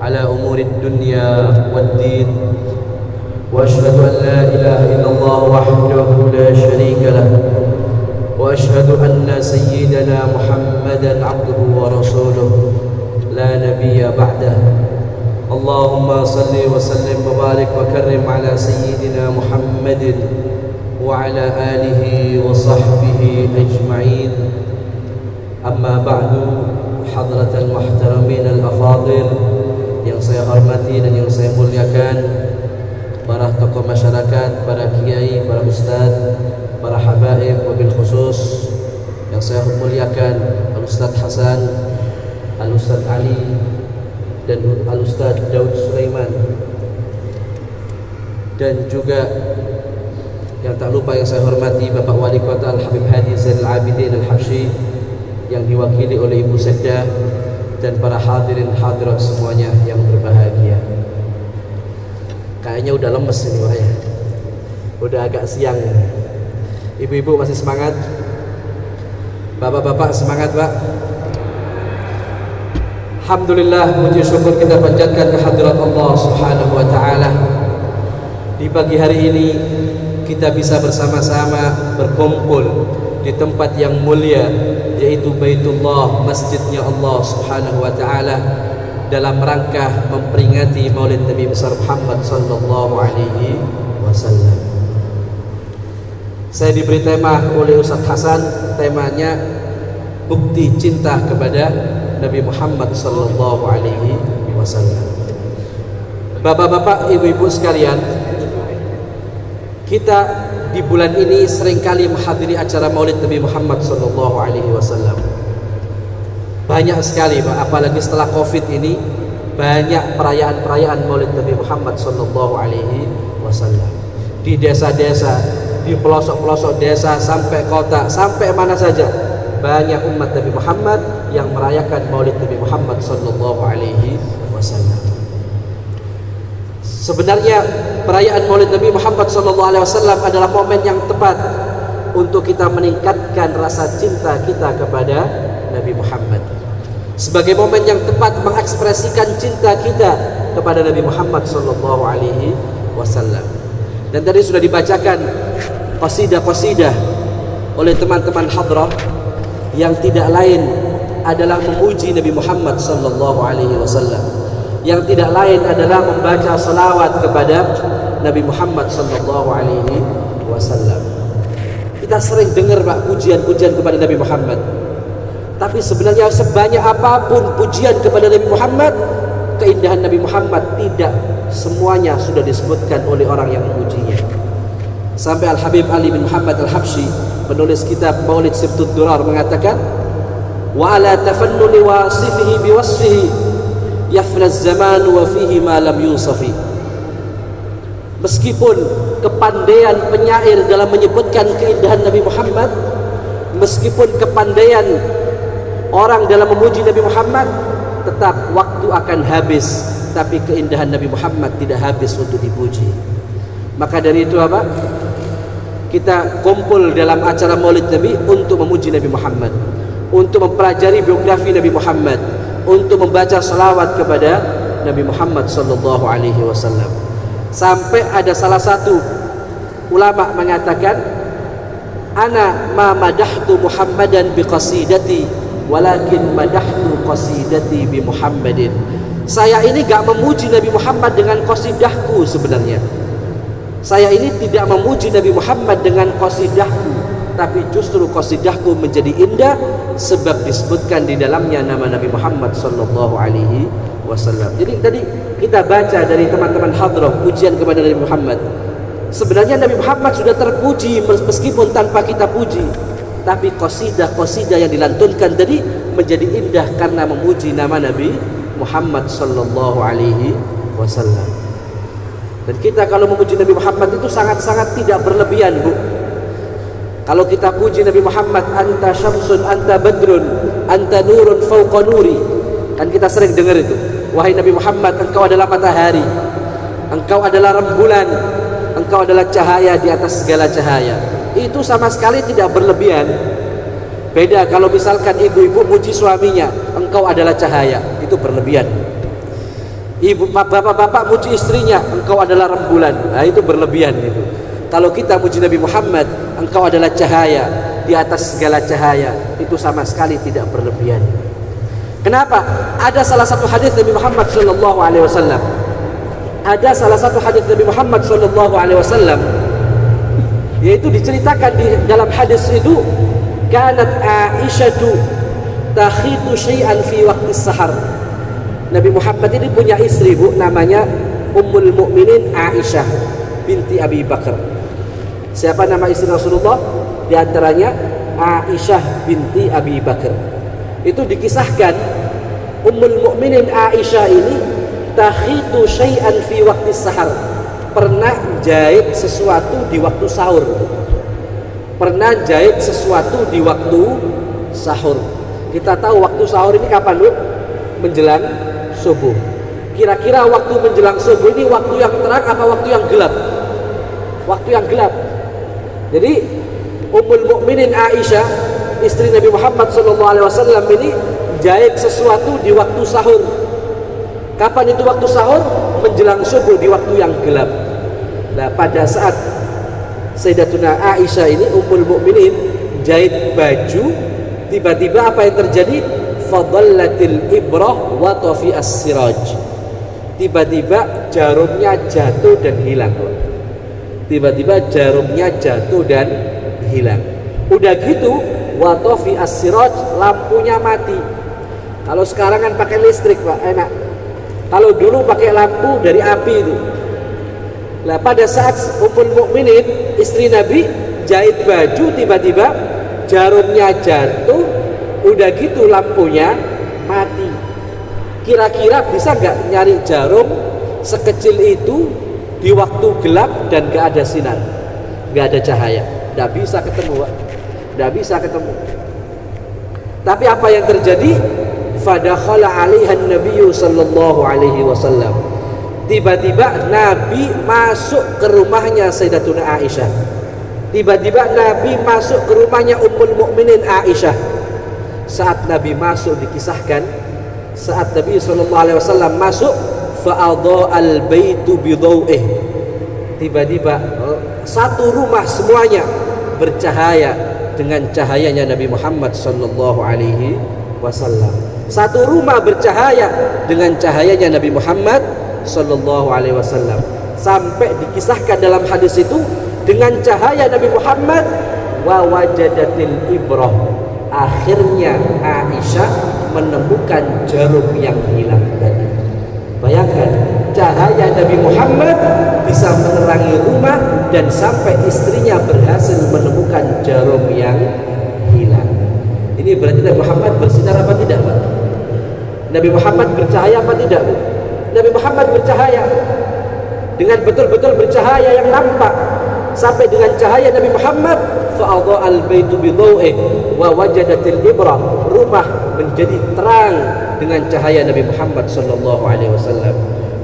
Speaker 6: ala umurid dunya waddin, wa ashhadu an la ilaha illallah wahdahu la sharika lah, wa ashhadu anna sayyidana Muhammadan abduhu wa rasuluh la nabiyya ba'dah. Allahumma salli wa sallim wa barik wa karrim ala sayyidina Muhammadin wa ala alihi wa sahbihi ajma'in. Amma ba'du, hadratal muhtaramin al-afadil yang saya hormati dan yang saya muliakan, para tokoh masyarakat, para kiai, para ustaz, para habaib, wabil khusus yang saya muliakan Al-Ustaz Hasan, Al-Ustaz Ali dan Al-Ustaz Daud Sulaiman, dan juga yang tak lupa yang saya hormati Bapak Wali Kota Al-Habib Hadi Zainal Abidin Al-Habsyi yang diwakili oleh Ibu Sekda, dan para hadirin hadirat semuanya yang berbahagia. Kayaknya udah lemes ini Pak ya, udah agak siang. Ibu-ibu masih semangat? Bapak-bapak semangat Pak? Alhamdulillah, puji syukur kita panjatkan kehadirat Allah Subhanahu wa taala. Di pagi hari ini kita bisa bersama-sama berkumpul di tempat yang mulia, yaitu Baitullah, masjidnya Allah Subhanahu wa taala, dalam rangka memperingati Maulid Nabi besar Muhammad sallallahu alaihi wasallam. Saya diberi tema oleh Ustaz Hasan, temanya bukti cinta kepada Nabi Muhammad sallallahu alaihi wasallam. Bapak-bapak, ibu-ibu sekalian, kita di bulan ini seringkali menghadiri acara Maulid Nabi Muhammad sallallahu alaihi wasallam. Banyak sekali Pak, apalagi setelah Covid ini banyak perayaan-perayaan Maulid Nabi Muhammad sallallahu alaihi wasallam. Di desa-desa, di pelosok-pelosok desa, sampai kota, sampai mana saja banyak umat Nabi Muhammad yang merayakan Maulid Nabi Muhammad sallallahu alaihi wasallam. Sebenarnya perayaan Maulid Nabi Muhammad sallallahu alaihi wasallam adalah momen yang tepat untuk kita meningkatkan rasa cinta kita kepada Nabi Muhammad. Sebagai momen yang tepat mengekspresikan cinta kita kepada Nabi Muhammad sallallahu alaihi wasallam. Dan tadi sudah dibacakan qasidah-qasidah oleh teman-teman hadrah yang tidak lain adalah memuji Nabi Muhammad sallallahu alaihi wasallam, yang tidak lain adalah membaca salawat kepada Nabi Muhammad sallallahu alaihi wasallam. Kita sering dengar Pak pujian-pujian kepada Nabi Muhammad. Tapi sebenarnya sebanyak apapun pujian kepada Nabi Muhammad, keindahan Nabi Muhammad tidak semuanya sudah disebutkan oleh orang yang memujinya. Sampai Al-Habib Ali bin Muhammad Al-Habsyi, penulis kitab Maulid Sibtud Durar, mengatakan, wa ala tafannuni wasifihi biwasfihi yafna az-zaman wa fihi ma lam yusafi. Meskipun kepandaian penyair dalam menyebutkan keindahan Nabi Muhammad, meskipun kepandaian orang dalam memuji Nabi Muhammad, tetap waktu akan habis, tapi keindahan Nabi Muhammad tidak habis untuk dipuji. Maka dari itu apa? Kita kumpul dalam acara Maulid Nabi untuk memuji Nabi Muhammad, untuk mempelajari biografi Nabi Muhammad, untuk membaca salawat kepada Nabi Muhammad sallallahu alaihi wasallam. Sampai ada salah satu ulama mengatakan, ana ma madahtu Muhammadan bi qasidati walakin madahtu qasidati bi Muhammadin. Saya ini gak memuji Nabi Muhammad dengan qasidahku sebenarnya. Saya ini tidak memuji Nabi Muhammad dengan qasidahku, tapi justru qasidahku menjadi indah sebab disebutkan di dalamnya nama Nabi Muhammad sallallahu alaihi wasallam. Jadi tadi kita baca dari teman-teman hadrah pujian kepada Nabi Muhammad. Sebenarnya Nabi Muhammad sudah terpuji meskipun tanpa kita puji, tapi qasidah yang dilantunkan tadi menjadi indah karena memuji nama Nabi Muhammad sallallahu alaihi wasallam. Dan kita kalau memuji Nabi Muhammad itu sangat-sangat tidak berlebihan, Bu. Kalau kita puji Nabi Muhammad, anta syamsun, anta badrun, anta nurun fauqa nuri. Kan kita sering dengar itu. Wahai Nabi Muhammad, engkau adalah matahari, engkau adalah rembulan, engkau adalah cahaya di atas segala cahaya. Itu sama sekali tidak berlebihan. Beda kalau misalkan ibu-ibu muji suaminya, engkau adalah cahaya, itu berlebihan. Ibu bapak-bapak muji istrinya, engkau adalah rembulan, nah itu berlebihan itu. Kalau kita muji Nabi Muhammad, engkau adalah cahaya di atas segala cahaya, itu sama sekali tidak berlebihan. Kenapa? Ada salah satu hadis Nabi Muhammad sallallahu alaihi wasallam. Ada salah satu hadis Nabi Muhammad sallallahu alaihi wasallam, yaitu diceritakan di dalam hadis itu, kanat Aisyatu takhitu syai'an fi waqti sahar. Nabi Muhammad ini punya istri, Bu, namanya Ummul Mukminin Aisyah binti Abi Bakar. Siapa nama istri Rasulullah? Di antaranya Aisyah binti Abi Bakar. Itu dikisahkan Ummul Mukminin Aisyah ini takhitu syai'an fi waqti sahar. Pernah jahit sesuatu di waktu sahur. Pernah jahit sesuatu di waktu sahur. Kita tahu waktu sahur ini kapan, Bu? Menjelang subuh. Kira-kira waktu menjelang subuh ini waktu yang terang apa waktu yang gelap? Waktu yang gelap. Jadi Ummul Mukminin Aisyah, istri Nabi Muhammad SAW ini jahit sesuatu di waktu sahur. Kapan itu waktu sahur? Menjelang subuh, di waktu yang gelap. Nah, pada saat Sayyidatuna Aisyah ini, Ummul Mukminin, jahit baju, tiba-tiba apa yang terjadi? Fadallatil ibrah wa tafi as-siraj. Tiba-tiba jarumnya jatuh dan hilang. Tiba-tiba jarumnya jatuh dan hilang. Udah gitu, wa tafi as-siraj, lampunya mati. Kalau sekarang kan pakai listrik, Pak, enak. Kalau dulu pakai lampu dari api itu. Nah, pada saat Ummul Mukminin, istri Nabi, jahit baju, tiba-tiba jarumnya jatuh. Udah gitu lampunya mati. Kira-kira bisa gak nyari jarum sekecil itu di waktu gelap dan gak ada sinar, gak ada cahaya? Gak bisa ketemu, Pak. Gak bisa ketemu. Tapi apa yang terjadi? Fadakhala 'alaiha an-nabiyyu sallallahu alaihi wasallam. Tiba-tiba Nabi masuk ke rumahnya Sayyidatuna Aisyah. Tiba-tiba Nabi masuk ke rumahnya Ummul Mukminin Aisyah. Saat Nabi masuk, dikisahkan saat Nabi SAW masuk, fa'adha al-baitu bidaw'ih. Tiba-tiba satu rumah semuanya bercahaya dengan cahayanya Nabi Muhammad SAW. Satu rumah bercahaya dengan cahayanya Nabi Muhammad SAW. Sampai dikisahkan dalam hadis itu, dengan cahaya Nabi Muhammad wa wajadatil ibrah. Akhirnya Aisyah menemukan jarum yang hilang tadi. Bayangkan, cahaya Nabi Muhammad bisa menerangi rumah dan sampai istrinya berhasil menemukan jarum yang hilang. Ini berarti Nabi Muhammad bersinar apa tidak, Pak? Nabi Muhammad bercahaya apa tidak, Bu? Nabi Muhammad bercahaya dengan betul-betul bercahaya yang nampak. Sampai dengan cahaya Nabi Muhammad, fa'adha al-baitu bidaw'ih wa wajadatil ibrah. Rumah menjadi terang dengan cahaya Nabi Muhammad sallallahu alaihi wasallam.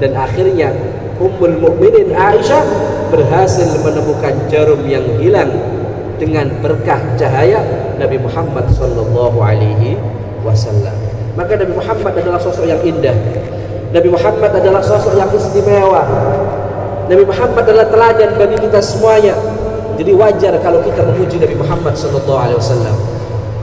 Speaker 6: Dan akhirnya Ummul Mukminin Aisyah berhasil menemukan jarum yang hilang dengan berkah cahaya Nabi Muhammad sallallahu alaihi wasallam. Maka Nabi Muhammad adalah sosok yang indah. Nabi Muhammad adalah sosok yang istimewa. Nabi Muhammad adalah teladan bagi kita semuanya. Jadi wajar kalau kita memuji Nabi Muhammad sallallahu alaihi wasallam.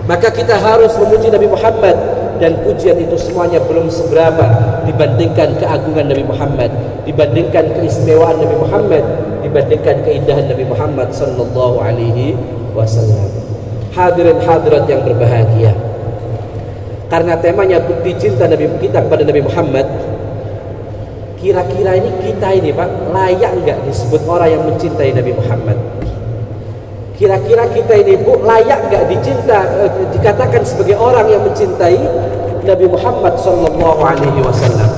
Speaker 6: Maka kita harus memuji Nabi Muhammad, dan pujian itu semuanya belum seberapa dibandingkan keagungan Nabi Muhammad, dibandingkan keistimewaan Nabi Muhammad, dibandingkan keindahan Nabi Muhammad sallallahu alaihi wasallam. Hadirin hadirat yang berbahagia, karena temanya bukti cinta Nabi kita kepada Nabi Muhammad, kira-kira ini kita ini Pak, layak enggak disebut orang yang mencintai Nabi Muhammad? Kira-kira kita ini Bu, layak enggak dikatakan sebagai orang yang mencintai Nabi Muhammad sallallahu alaihi wasallam?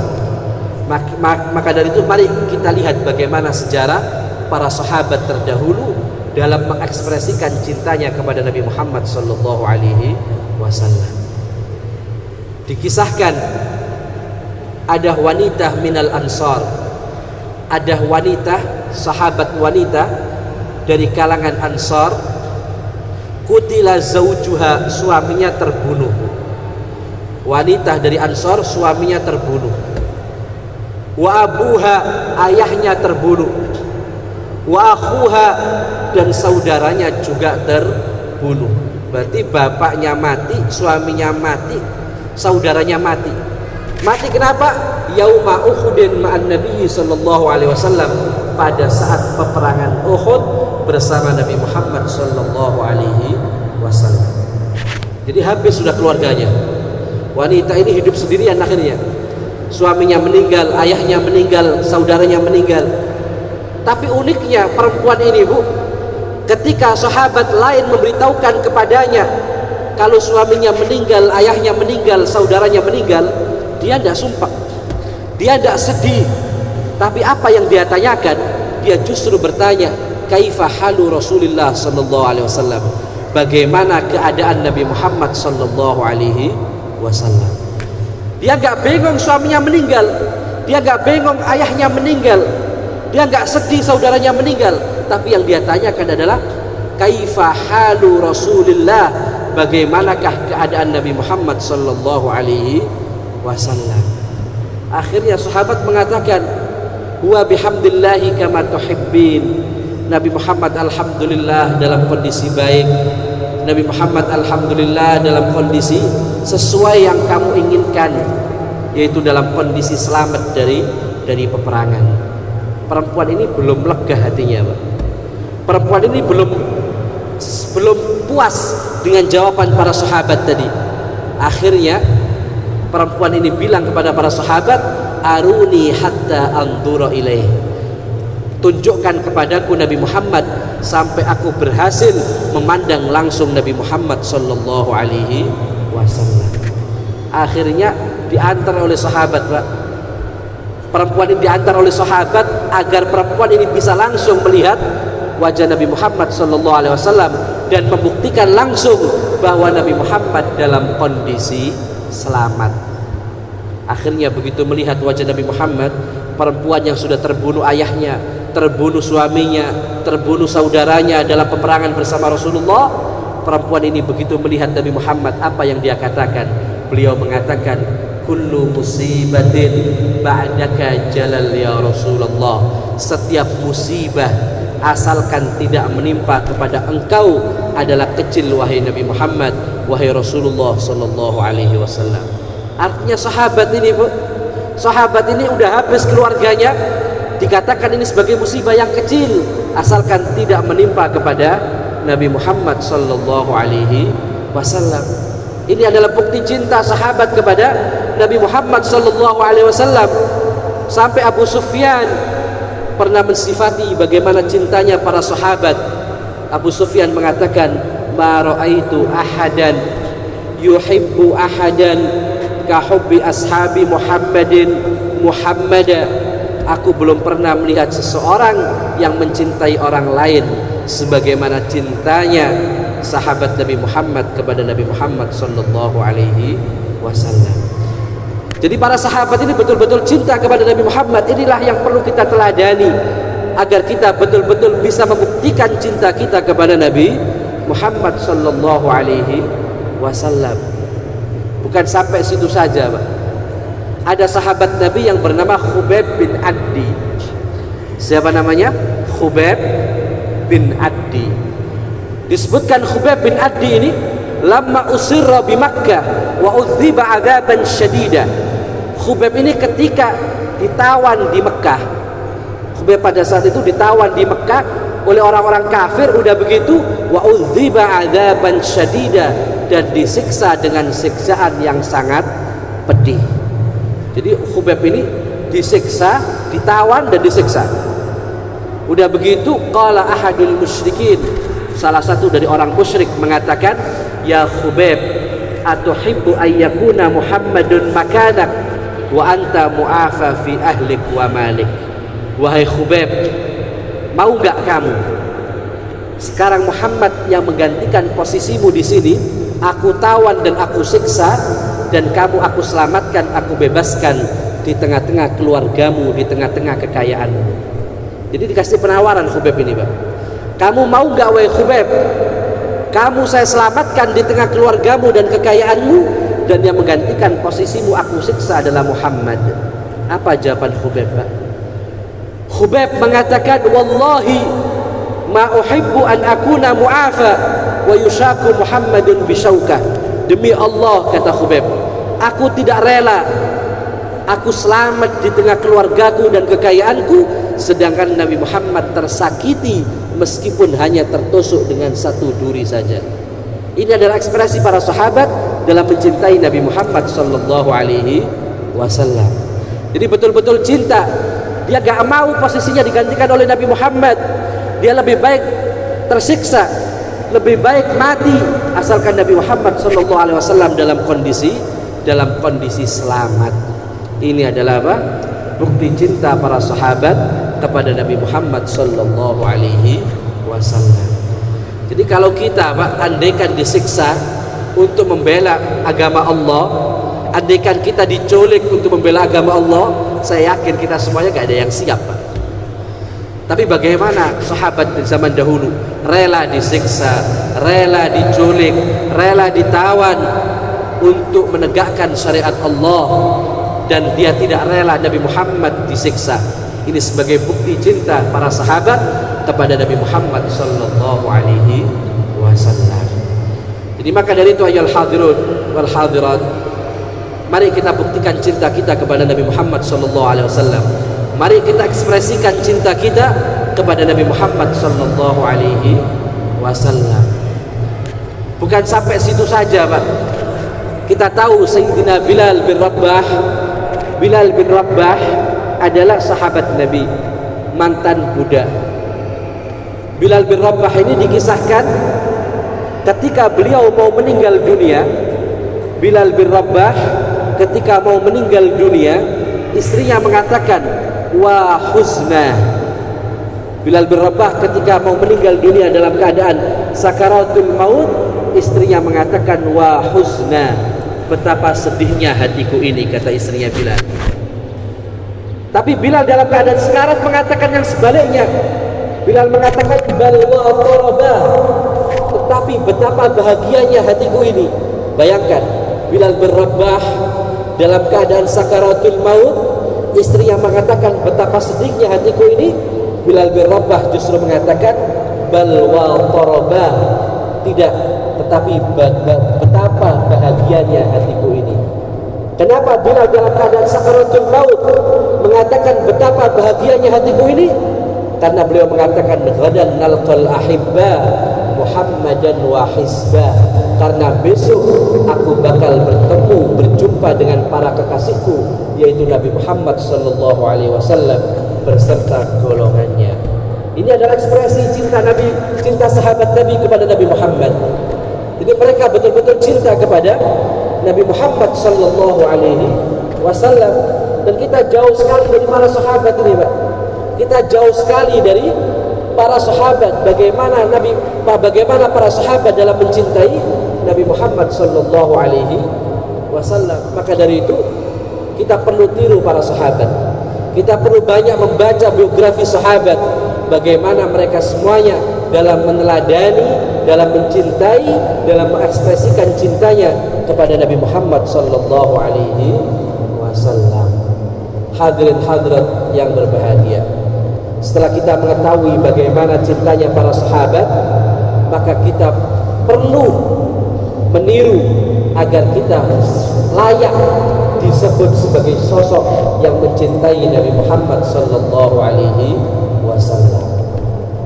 Speaker 6: Maka dari itu mari kita lihat bagaimana sejarah para sahabat terdahulu dalam mengekspresikan cintanya kepada Nabi Muhammad sallallahu alaihi wasallam. Dikisahkan ada wanita minal ansar, ada wanita, sahabat wanita dari kalangan Ansar, kutila zaujuha, suaminya terbunuh. Wanita dari Ansar, suaminya terbunuh. Wa abuha, ayahnya terbunuh. Wa akhuha, dan saudaranya juga terbunuh. Berarti bapaknya mati, suaminya mati, saudaranya mati. Mati kenapa? Yauma Uhudin ma'an Nabi sallallahu alaihi wasallam, pada saat peperangan Uhud bersama Nabi Muhammad sallallahu alaihi wasallam. Jadi habis sudah keluarganya. Wanita ini hidup sendirian akhirnya. Suaminya meninggal, ayahnya meninggal, saudaranya meninggal. Tapi uniknya perempuan ini Bu, ketika sahabat lain memberitahukan kepadanya kalau suaminya meninggal, ayahnya meninggal, saudaranya meninggal, dia tidak sumpah, dia tidak sedih. Tapi apa yang dia tanyakan, dia justru bertanya, kaifa halu Rasulullah sallallahu alaihi wasallam, bagaimana keadaan Nabi Muhammad sallallahu alaihi wasallam. Dia enggak bingung suaminya meninggal, dia enggak bingung ayahnya meninggal, dia enggak sedih saudaranya meninggal, tapi yang dia tanyakan adalah kaifa halu Rasulullah, bagaimanakah keadaan Nabi Muhammad sallallahu alaihi wasallam. Akhirnya sahabat mengatakan, huwa bihamdillahi kama tuhibbin. Nabi Muhammad alhamdulillah dalam kondisi baik. Nabi Muhammad alhamdulillah dalam kondisi sesuai yang kamu inginkan, yaitu dalam kondisi selamat dari peperangan. Perempuan ini belum lega hatinya, Pak. Perempuan ini belum puas dengan jawaban para sahabat tadi. Akhirnya perempuan ini bilang kepada para sahabat, aruni hatta andura ilaih, tunjukkan kepadaku Nabi Muhammad sampai aku berhasil memandang langsung Nabi Muhammad sallallahu alaihi wasallam. Akhirnya diantar oleh sahabat, Pak. Perempuan ini diantar oleh sahabat agar perempuan ini bisa langsung melihat wajah Nabi Muhammad sallallahu alaihi wasallam dan membuktikan langsung bahwa Nabi Muhammad dalam kondisi selamat. Akhirnya begitu melihat wajah Nabi Muhammad, perempuan yang sudah terbunuh ayahnya, terbunuh suaminya, terbunuh saudaranya dalam peperangan bersama Rasulullah, perempuan ini begitu melihat Nabi Muhammad, apa yang dia katakan? Beliau mengatakan, kullu musibatin ba'daka jalal ya Rasulullah, setiap musibah asalkan tidak menimpa kepada engkau adalah kecil wahai Nabi Muhammad, wahai Rasulullah sallallahu alaihi wasallam. Artinya sahabat ini, Bu, sahabat ini udah habis keluarganya, dikatakan ini sebagai musibah yang kecil asalkan tidak menimpa kepada Nabi Muhammad sallallahu alaihi wasallam. Ini adalah bukti cinta sahabat kepada Nabi Muhammad sallallahu alaihi wasallam. Sampai Abu Sufyan pernah mensifati bagaimana cintanya para sahabat. Abu Sufyan mengatakan, ma ra'aitu ahadan yuhibbu ahadan ka hubbi ashabi Muhammadin Muhammada. Aku belum pernah melihat seseorang yang mencintai orang lain sebagaimana cintanya sahabat Nabi Muhammad kepada Nabi Muhammad sallallahu alaihi wasallam. Jadi para sahabat ini betul-betul cinta kepada Nabi Muhammad. Inilah yang perlu kita teladani agar kita betul-betul bisa membuktikan cinta kita kepada Nabi Muhammad sallallahu alaihi wasallam. Bukan sampai situ saja, Pak. Ada sahabat Nabi yang bernama Khubayb bin Addi. Siapa namanya? Khubayb bin Addi. Disebutkan Khubayb bin Addi ini lamma usirra bi Makkah wa udziba adzaban syadida. Khubayb ini ketika ditawan di Mekah. Khubayb pada saat itu ditawan di Mekah oleh orang-orang kafir, udah begitu wa udziba adzaban syadida, dan disiksa dengan siksaan yang sangat pedih. Jadi Khubayb ini disiksa, ditawan dan disiksa. Udah begitu qala ahadul musyrikin, salah satu dari orang musyrik mengatakan, ya Khubayb, atuhibbu ayyakuna Muhammadun makanak wa anta mu'afa fi ahlik wa malik. Wahai Khubayb, mau enggak kamu sekarang Muhammad yang menggantikan posisimu di sini, aku tawan dan aku siksa, dan kamu aku selamatkan, aku bebaskan di tengah-tengah keluargamu, di tengah-tengah kekayaanmu. Jadi dikasih penawaran Khubayb ini, Pak. Kamu mau enggak wahai Khubayb, kamu saya selamatkan di tengah keluargamu dan kekayaanmu, dan yang menggantikan posisimu aku siksa adalah Muhammad. Apa jawaban Khubayb, Pak? Khubayb mengatakan, wallahi ma uhibbu an akuna mu'afa wa yushaku Muhammadun bisyaukah. Demi Allah, kata Khubayb, aku tidak rela aku selamat di tengah keluargaku dan kekayaanku, sedangkan Nabi Muhammad tersakiti meskipun hanya tertusuk dengan satu duri saja. Ini adalah ekspresi para sahabat dalam mencintai Nabi Muhammad sallallahu alaihi wasallam. Jadi betul-betul cinta. Dia gak mau posisinya digantikan oleh Nabi Muhammad. Dia lebih baik tersiksa, lebih baik mati, asalkan Nabi Muhammad sallallahu alaihi wasallam dalam kondisi selamat. Ini adalah apa? Bukti cinta para sahabat kepada Nabi Muhammad sallallahu alaihi wasallam. Jadi kalau kita, Pak, andaikan disiksa untuk membela agama Allah, andaikan kita diculik untuk membela agama Allah, saya yakin kita semuanya gak ada yang siap, Pak. Tapi bagaimana sahabat di zaman dahulu rela disiksa, rela diculik, rela ditawan untuk menegakkan syariat Allah, dan dia tidak rela Nabi Muhammad disiksa. Ini sebagai bukti cinta para sahabat kepada Nabi Muhammad sallallahu alaihi wasallam. Jadi maka dari itu ayyuhal hadirun wal hadirat, mari kita buktikan cinta kita kepada Nabi Muhammad sallallahu alaihi wasallam. Mari kita ekspresikan cinta kita kepada Nabi Muhammad sallallahu alaihi wasallam. Bukan sampai situ saja, Pak. Kita tahu Sayyidina Bilal bin Rabah adalah sahabat Nabi, mantan budak. Bilal bin Rabah ini dikisahkan ketika beliau mau meninggal dunia. Bilal bin Rabah ketika mau meninggal dunia, istrinya mengatakan, wa huzna. Bilal bin Rabah ketika mau meninggal dunia dalam keadaan sakaratul maut, istrinya mengatakan, wa huzna, betapa sedihnya hatiku ini, kata istrinya Bilal. Tapi Bilal dalam keadaan sekarat mengatakan yang sebaliknya. Bilal mengatakan, bal wa taraba, tetapi betapa bahagianya hatiku ini. Bayangkan, Bilal bin Rabah dalam keadaan sakaratul maut, istri yang mengatakan betapa sedihnya hatiku ini. Bilal bin Rabah justru mengatakan, bal wa taraba, tidak, tetapi betapa bahagianya hatiku ini. Kenapa Bilal dalam keadaan sakaratul maut mengatakan betapa bahagianya hatiku ini? Karena beliau mengatakan, ghadan nalqal ahibba Muhammadan wa hizba, karena besok aku bakal berjumpa dengan para kekasihku, yaitu Nabi Muhammad sallallahu alaihi wasallam berserta golongannya. Ini adalah ekspresi cinta Nabi, cinta sahabat Nabi kepada Nabi Muhammad. Jadi mereka betul-betul cinta kepada Nabi Muhammad sallallahu alaihi wasallam. Dan kita jauh sekali dari para sahabat ini, Pak. Kita jauh sekali dari para sahabat. Bagaimana para sahabat dalam mencintai Nabi Muhammad sallallahu alaihi wasallam. Maka dari itu kita perlu tiru para sahabat. Kita perlu banyak membaca biografi sahabat, bagaimana mereka semuanya dalam meneladani, dalam mencintai, dalam mengekspresikan cintanya kepada Nabi Muhammad sallallahu alaihi wasallam. Hadirin hadirat yang berbahagia, setelah kita mengetahui bagaimana cintanya para sahabat, maka kita perlu meniru agar kita layak disebut sebagai sosok yang mencintai Nabi Muhammad sallallahu alaihi wasallam.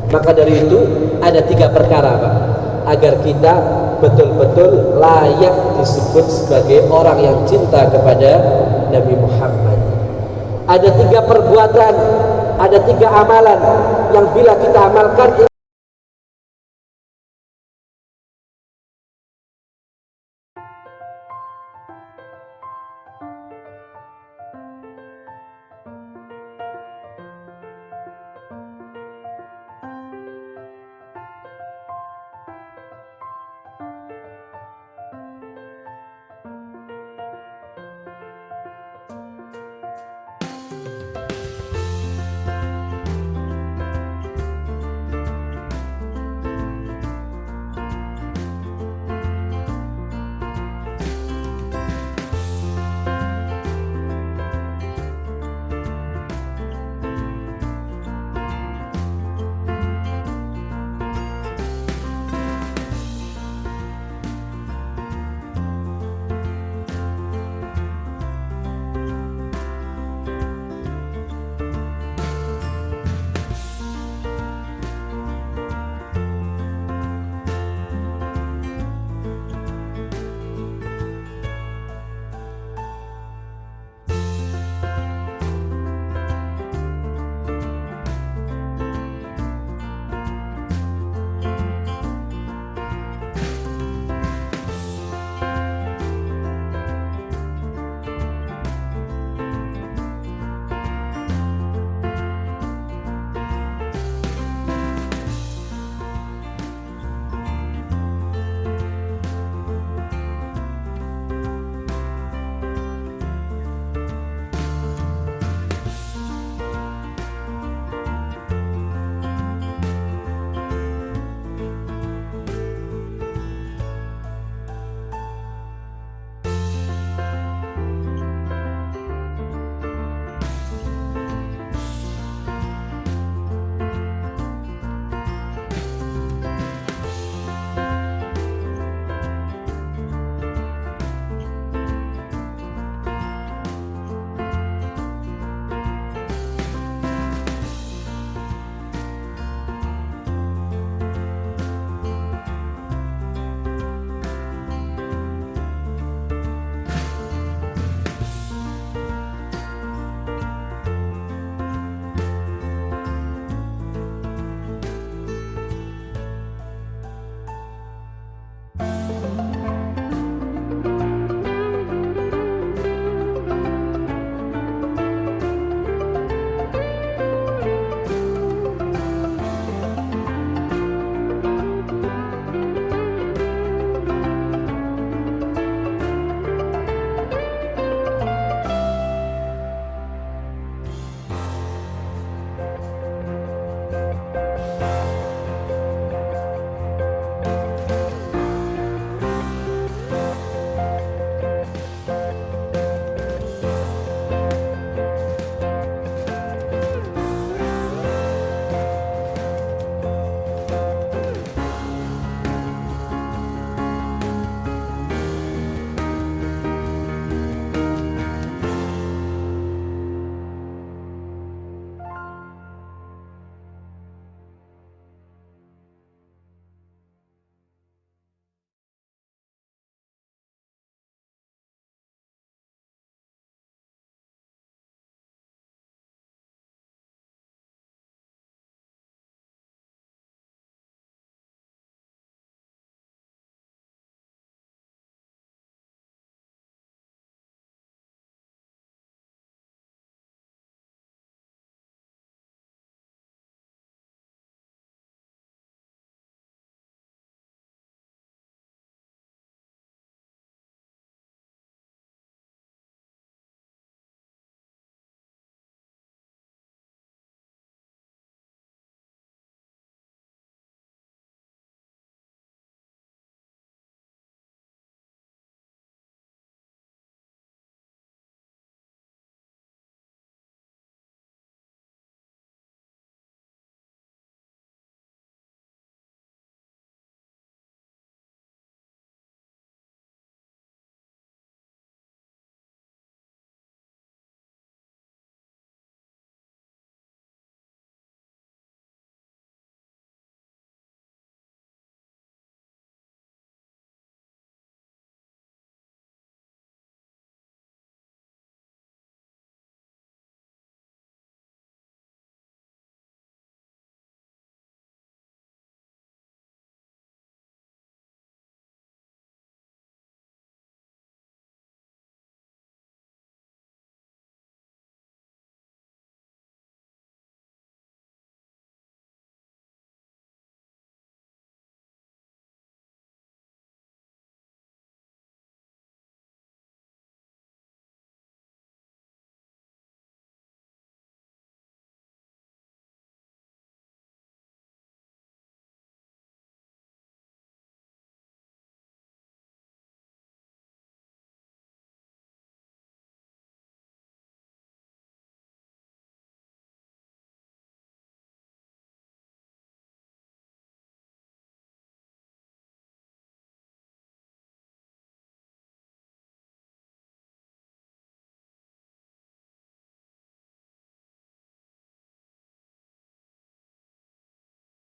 Speaker 6: Maka dari itu ada 3 perkara, Pak, agar kita betul-betul layak disebut sebagai orang yang cinta kepada Nabi Muhammad. Ada 3 perbuatan, ada 3 amalan yang bila kita amalkan